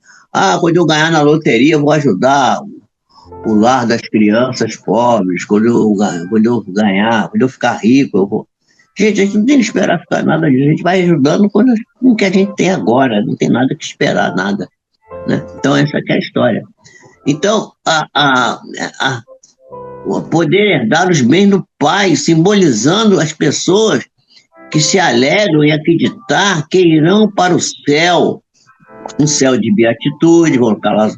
quando eu ganhar na loteria, eu vou ajudar o lar das crianças pobres, quando eu ganhar, quando eu ficar rico, eu vou... Gente, a gente não tem que esperar ficar nada disso, a gente vai ajudando com o que a gente tem agora, não tem nada que esperar, nada. Né? Então, essa aqui é a história. Então, o poder herdar os bens do pai, simbolizando as pessoas que se alegram em acreditar que irão para o céu, um céu de beatitude, vão ficar lá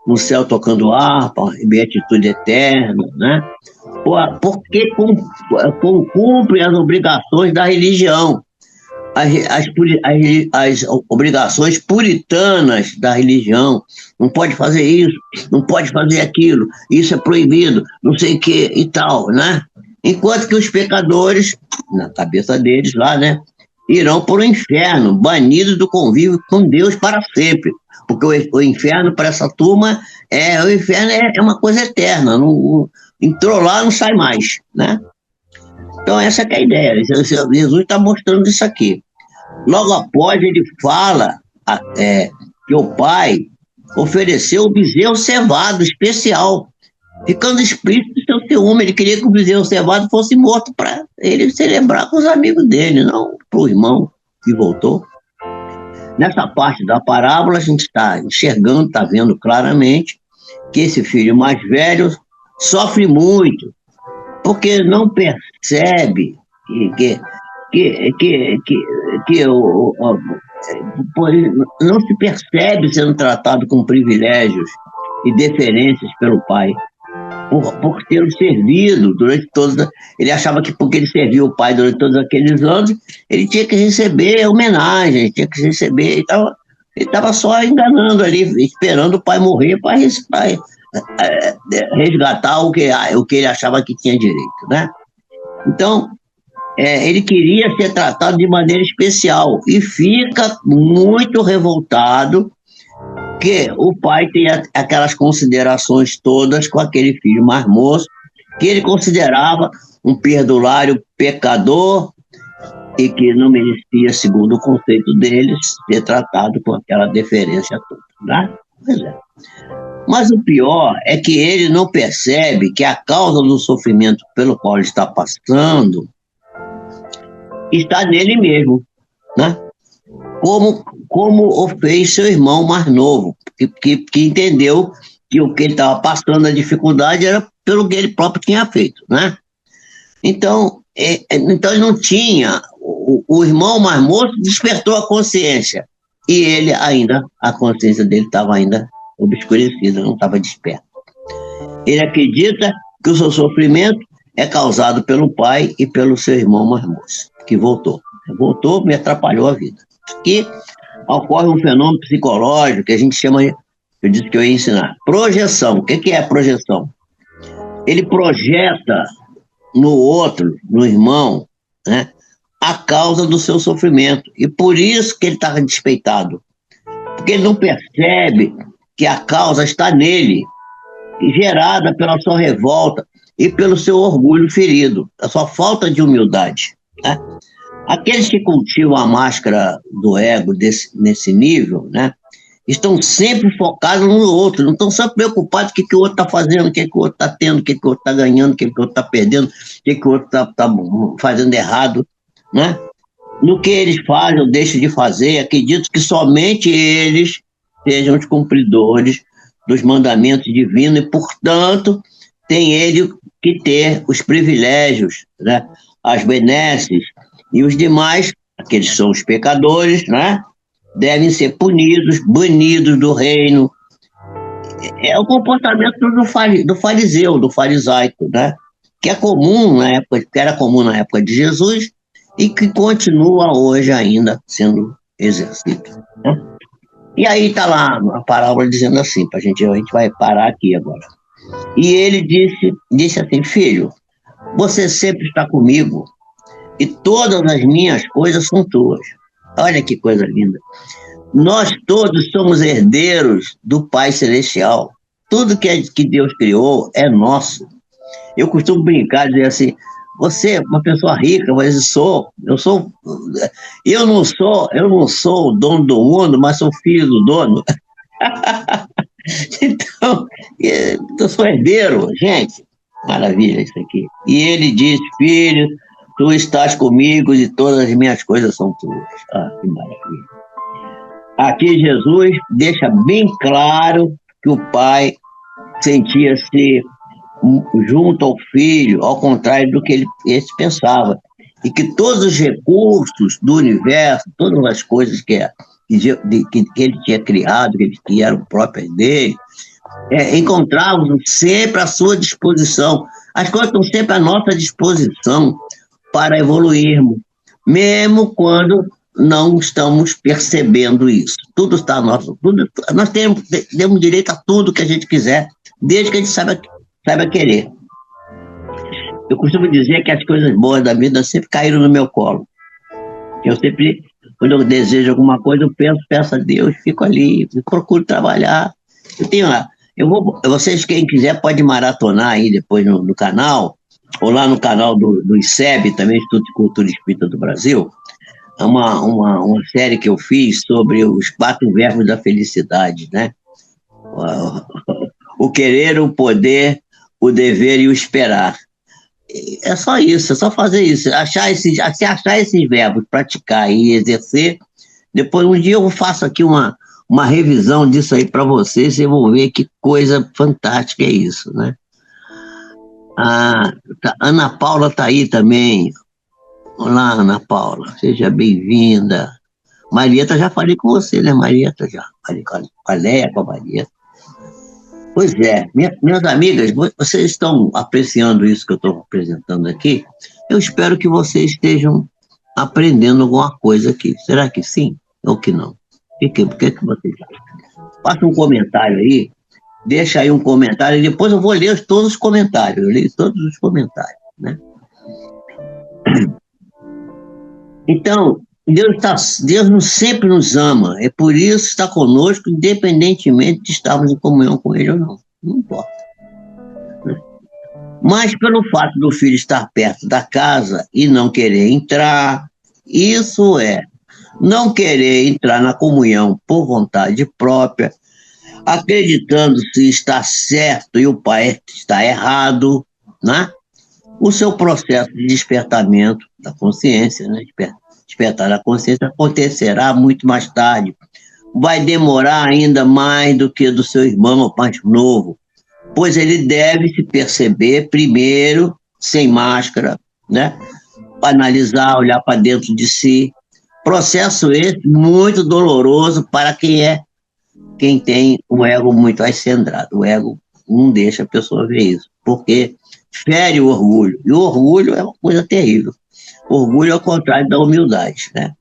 no céu tocando harpa, beatitude eterna, né? Porque cumpre as obrigações da religião, as obrigações puritanas da religião. Não pode fazer isso, não pode fazer aquilo, isso é proibido, não sei o que e tal, né? Enquanto que os pecadores, na cabeça deles lá, né, irão para o inferno, banidos do convívio com Deus para sempre. Porque o inferno para essa turma, o inferno é uma coisa eterna, entrou lá, não sai mais, né? Então essa que é a ideia, Jesus está mostrando isso aqui. Logo após ele fala que o pai ofereceu o bezerro cevado especial, ficando explícito o seu ciúme. Ele queria que o bezerro cevado fosse morto para ele celebrar com os amigos dele, não para o irmão que voltou. Nessa parte da parábola, a gente está enxergando, está vendo claramente que esse filho mais velho sofre muito, porque não percebe não se percebe sendo tratado com privilégios e deferências pelo pai. por ter servido durante todos. Ele achava que porque ele serviu o pai durante todos aqueles anos, ele tinha que receber homenagem, tinha que receber. Ele estava só enganando ali, esperando o pai morrer para resgatar o que ele achava que tinha direito, né? Então, ele queria ser tratado de maneira especial e fica muito revoltado que o pai tem aquelas considerações todas com aquele filho mais moço, que ele considerava um perdulário pecador e que não merecia, segundo o conceito deles, ser tratado com aquela deferência toda, né? Pois é. Mas o pior é que ele não percebe que a causa do sofrimento pelo qual ele está passando está nele mesmo, né? Como o fez seu irmão mais novo, que entendeu que o que ele estava passando, a dificuldade, era pelo que ele próprio tinha feito, né? Então ele não tinha, o irmão mais moço despertou a consciência, e ele ainda, a consciência dele estava ainda obscurecida, não estava desperto. Ele acredita que o seu sofrimento é causado pelo pai e pelo seu irmão mais moço, que voltou. Voltou, me atrapalhou a vida. Aqui ocorre um fenômeno psicológico que a gente chama, eu disse que eu ia ensinar, projeção. O que é projeção? Ele projeta no outro, no irmão, né, a causa do seu sofrimento. E por isso que ele está despeitado. Porque ele não percebe que a causa está nele, gerada pela sua revolta e pelo seu orgulho ferido, a sua falta de humildade, né? Aqueles que cultivam a máscara do ego nesse nível, né, estão sempre focados no outro, não estão só preocupados com o que o outro está fazendo, o que o outro está tendo, o que o outro está ganhando, o que o outro está perdendo, o que o outro está fazendo errado, né? No que eles fazem ou deixam de fazer, acredito que somente eles sejam os cumpridores dos mandamentos divinos e, portanto, tem ele que ter os privilégios, né, as benesses, e os demais, aqueles que são os pecadores, né, devem ser punidos, banidos do reino. É o comportamento do fariseu, do farisaico, né, que é comum na época, que era comum na época de Jesus e que continua hoje ainda sendo exercido, né? E aí está lá a parábola dizendo assim, a gente vai parar aqui agora. E ele disse assim: filho, você sempre está comigo e todas as minhas coisas são tuas. Olha que coisa linda. Nós todos somos herdeiros do Pai Celestial. Tudo que Deus criou é nosso. Eu costumo brincar, dizer assim: você é uma pessoa rica, mas eu não sou o dono do mundo, mas sou filho do dono. Então, eu sou herdeiro, gente. Maravilha isso aqui. E ele disse: filho, tu estás comigo e todas as minhas coisas são tuas. Ah, que maravilha. Aqui Jesus deixa bem claro que o pai sentia-se junto ao filho, ao contrário do que ele pensava. E que todos os recursos do universo, todas as coisas que ele tinha criado, que eram próprias dele, encontravam sempre à sua disposição. As coisas estão sempre à nossa disposição para evoluirmos, mesmo quando não estamos percebendo isso. Tudo está nosso, nós temos direito a tudo que a gente quiser, desde que a gente saiba querer. Eu costumo dizer que as coisas boas da vida sempre caíram no meu colo. Eu sempre, quando eu desejo alguma coisa, eu peço a Deus, fico ali, procuro trabalhar. Vocês, quem quiser, pode maratonar aí depois no canal, ou lá no canal do ICEB, também, Instituto de Cultura Espírita do Brasil, uma série que eu fiz sobre os 4 verbos da felicidade, né? O querer, o poder, o dever e o esperar. É só isso, é só fazer isso, achar esses verbos, praticar e exercer. Depois, um dia eu faço aqui uma revisão disso aí para vocês, vocês vão ver que coisa fantástica é isso, né? A Ana Paula está aí também. Olá, Ana Paula, seja bem-vinda. Marieta, já falei com você, né, Marieta? Já falei com a Léa, com a Marieta. Pois é, minhas amigas, vocês estão apreciando isso que eu estou apresentando aqui? Eu espero que vocês estejam aprendendo alguma coisa aqui. Será que sim ou que não? O que que vocês acham? Faça um comentário aí, deixa aí um comentário, e depois eu vou ler todos os comentários, eu leio todos os comentários, né? Então, Deus sempre nos ama, é por isso que está conosco, independentemente de estarmos em comunhão com Ele ou não. Não importa. Mas pelo fato do filho estar perto da casa e não querer entrar, isso é, não querer entrar na comunhão por vontade própria, acreditando se está certo e o pai está errado, né? O seu processo de despertamento da consciência, né? Despertar da consciência acontecerá muito mais tarde. Vai demorar ainda mais do que do seu irmão mais novo, pois ele deve se perceber primeiro, sem máscara, né? Analisar, olhar para dentro de si. Processo esse muito doloroso para quem tem um ego muito ascendrado. O ego não deixa a pessoa ver isso, porque fere o orgulho. E o orgulho é uma coisa terrível. O orgulho é o contrário da humildade, né?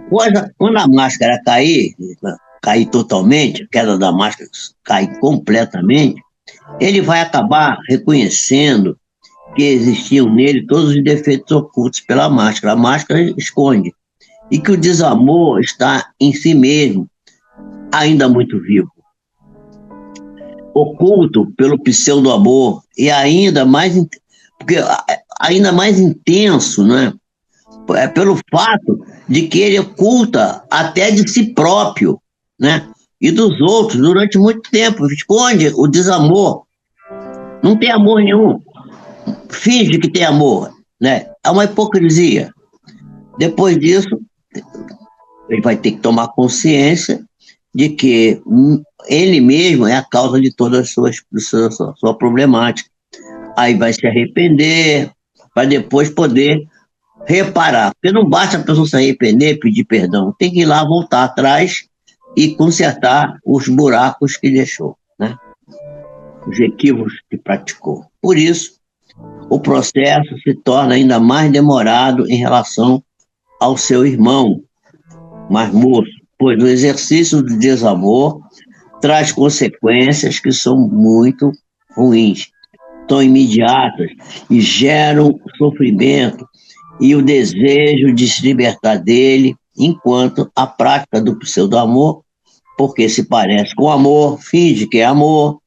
Quando a máscara cair totalmente, a queda da máscara cair completamente, ele vai acabar reconhecendo que existiam nele todos os defeitos ocultos pela máscara. A máscara esconde. E que o desamor está em si mesmo, ainda muito vivo. Oculto pelo pseudo-amor e ainda mais intenso, né? É pelo fato de que ele oculta até de si próprio, né? E dos outros durante muito tempo. Esconde o desamor. Não tem amor nenhum. Finge que tem amor, né? É uma hipocrisia. Depois disso, ele vai ter que tomar consciência de que ele mesmo é a causa de toda sua problemática. Aí vai se arrepender, para depois poder reparar. Porque não basta a pessoa se arrepender, pedir perdão, tem que ir lá, voltar atrás e consertar os buracos que deixou, né? Os equívocos que praticou. Por isso, o processo se torna ainda mais demorado em relação ao seu irmão mais moço, pois o exercício do desamor traz consequências que são muito ruins, são imediatas e geram sofrimento e o desejo de se libertar dele, enquanto a prática do pseudo-amor, porque se parece com amor, finge que é amor,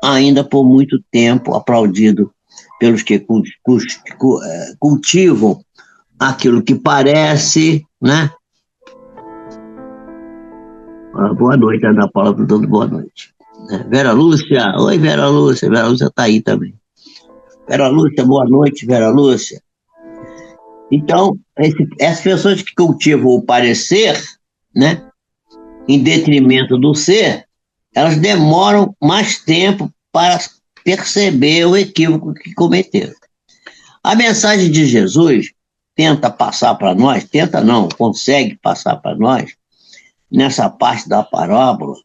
ainda por muito tempo aplaudido pelos que cultivam aquilo que parece, né? Boa noite, Ana Paula, dando boa noite. Vera Lúcia, oi Vera Lúcia está aí também. Vera Lúcia, boa noite, Vera Lúcia. Então, essas pessoas que cultivam o parecer, né, em detrimento do ser, elas demoram mais tempo para perceber o equívoco que cometeram. A mensagem de Jesus tenta passar para nós, tenta não, consegue passar para nós, nessa parte da parábola,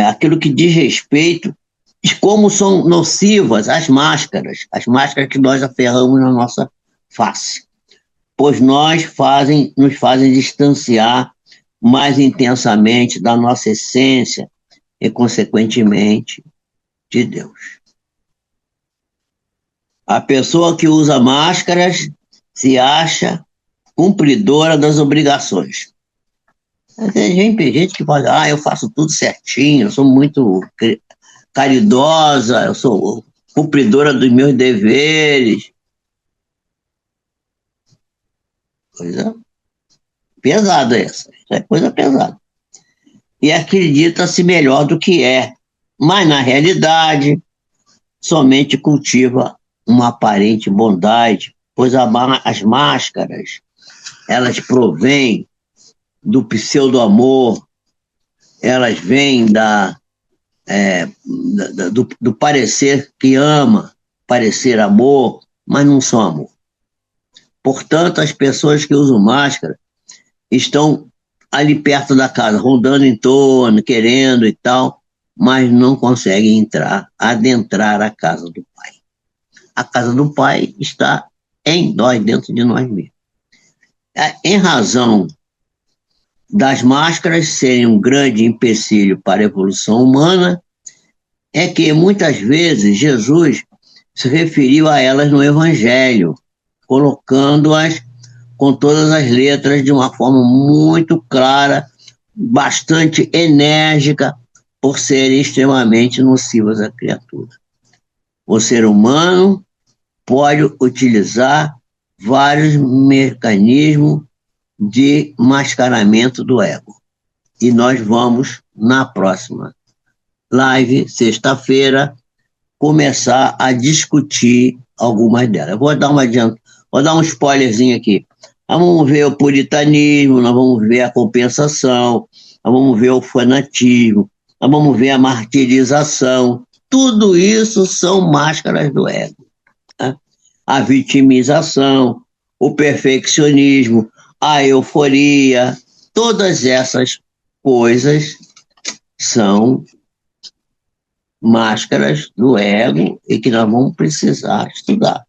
aquilo que diz respeito de como são nocivas as máscaras que nós aferramos na nossa face, pois nos fazem distanciar mais intensamente da nossa essência e, consequentemente, de Deus. A pessoa que usa máscaras se acha cumpridora das obrigações. Tem gente que fala, eu faço tudo certinho, eu sou muito caridosa, eu sou cumpridora dos meus deveres. Coisa pesada essa. Isso é coisa pesada. E acredita-se melhor do que é. Mas, na realidade, somente cultiva uma aparente bondade, pois as máscaras, elas provêm do pseudo-amor, elas vêm do parecer que ama, parecer amor, mas não são amor. Portanto, as pessoas que usam máscara estão ali perto da casa, rondando em torno, querendo e tal, mas não conseguem adentrar a casa do Pai. A casa do Pai está em nós, dentro de nós mesmos. Em razão das máscaras serem um grande empecilho para a evolução humana, é que muitas vezes Jesus se referiu a elas no Evangelho, colocando-as com todas as letras de uma forma muito clara, bastante enérgica, por serem extremamente nocivas à criatura. O ser humano pode utilizar vários mecanismos de mascaramento do ego. E nós vamos, na próxima live, sexta-feira, começar a discutir algumas delas. Vou dar um spoilerzinho aqui. Nós vamos ver o puritanismo, nós vamos ver a compensação, nós vamos ver o fanatismo, nós vamos ver a martirização. Tudo isso são máscaras do ego. Tá? A vitimização, o perfeccionismo, a euforia, todas essas coisas são máscaras do ego e que nós vamos precisar estudar.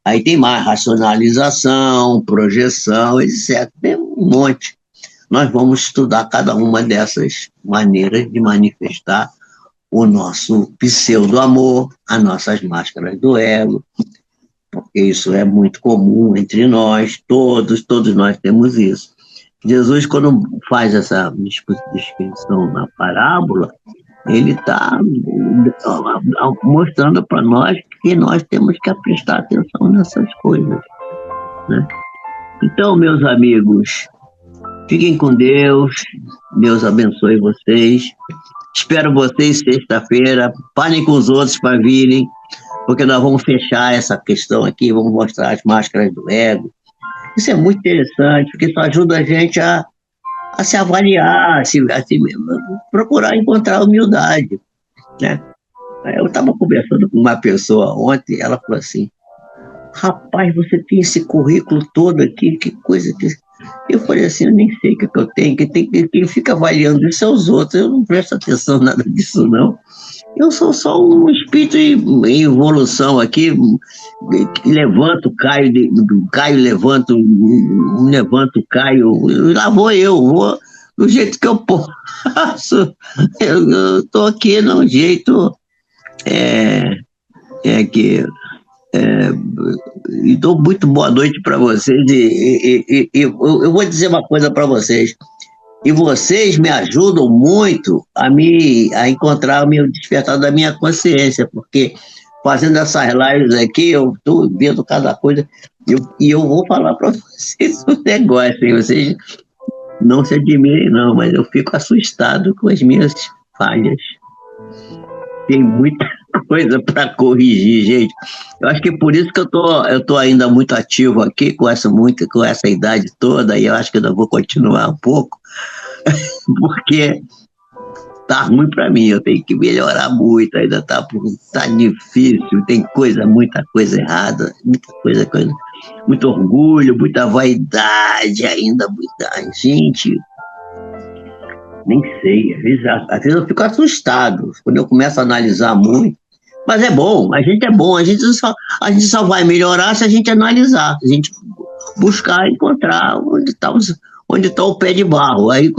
Aí tem mais racionalização, projeção, etc. Tem um monte. Nós vamos estudar cada uma dessas maneiras de manifestar o nosso pseudo-amor, as nossas máscaras do ego, porque isso é muito comum entre nós, todos nós temos isso. Jesus, quando faz essa descrição na parábola, ele está mostrando para nós que nós temos que prestar atenção nessas coisas, né? Então, meus amigos, fiquem com Deus, Deus abençoe vocês. Espero vocês sexta-feira, parem com os outros para virem, porque nós vamos fechar essa questão aqui, vamos mostrar as máscaras do ego. Isso é muito interessante, porque isso ajuda a gente a se avaliar, a procurar encontrar humildade, né? Eu estava conversando com uma pessoa ontem, ela falou assim, rapaz, você tem esse currículo todo aqui, que coisa que... Eu falei assim, eu nem sei o que eu tenho, quem fica avaliando isso são os outros, eu não presto atenção nada disso não. Eu sou só um espírito em evolução aqui, levanto, caio, levanto, caio, lá vou eu, vou do jeito que eu posso. Eu estou aqui num jeito e dou muito boa noite para vocês e eu vou dizer uma coisa para vocês. E vocês me ajudam muito a encontrar o meu despertar da minha consciência, porque fazendo essas lives aqui, eu estou vendo cada coisa, e eu vou falar para vocês um negócio, hein? Vocês não se admirem não, mas eu fico assustado com as minhas falhas. Tem muita coisa para corrigir, gente. Eu acho que por isso que eu tô ainda muito ativo aqui, com essa idade toda, e eu acho que eu vou continuar um pouco, porque tá ruim para mim, eu tenho que melhorar muito, ainda tá difícil, tem muita coisa errada, muito orgulho, muita vaidade ainda, gente, nem sei, às vezes eu fico assustado, quando eu começo a analisar muito, mas é bom, a gente só vai melhorar se a gente analisar, se a gente buscar, encontrar onde está o pé de barro. Aí,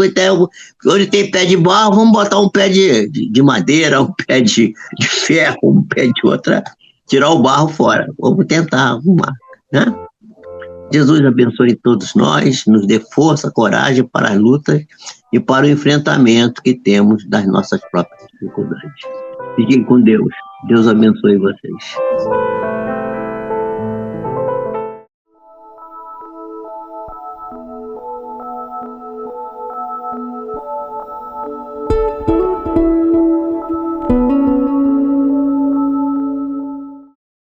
onde tem pé de barro, vamos botar um pé de madeira, um pé de ferro, um pé de outra, tirar o barro fora. Vamos tentar arrumar, né? Jesus abençoe todos nós, nos dê força, coragem para as lutas e para o enfrentamento que temos das nossas próprias dificuldades. Fiquem com Deus. Deus abençoe vocês.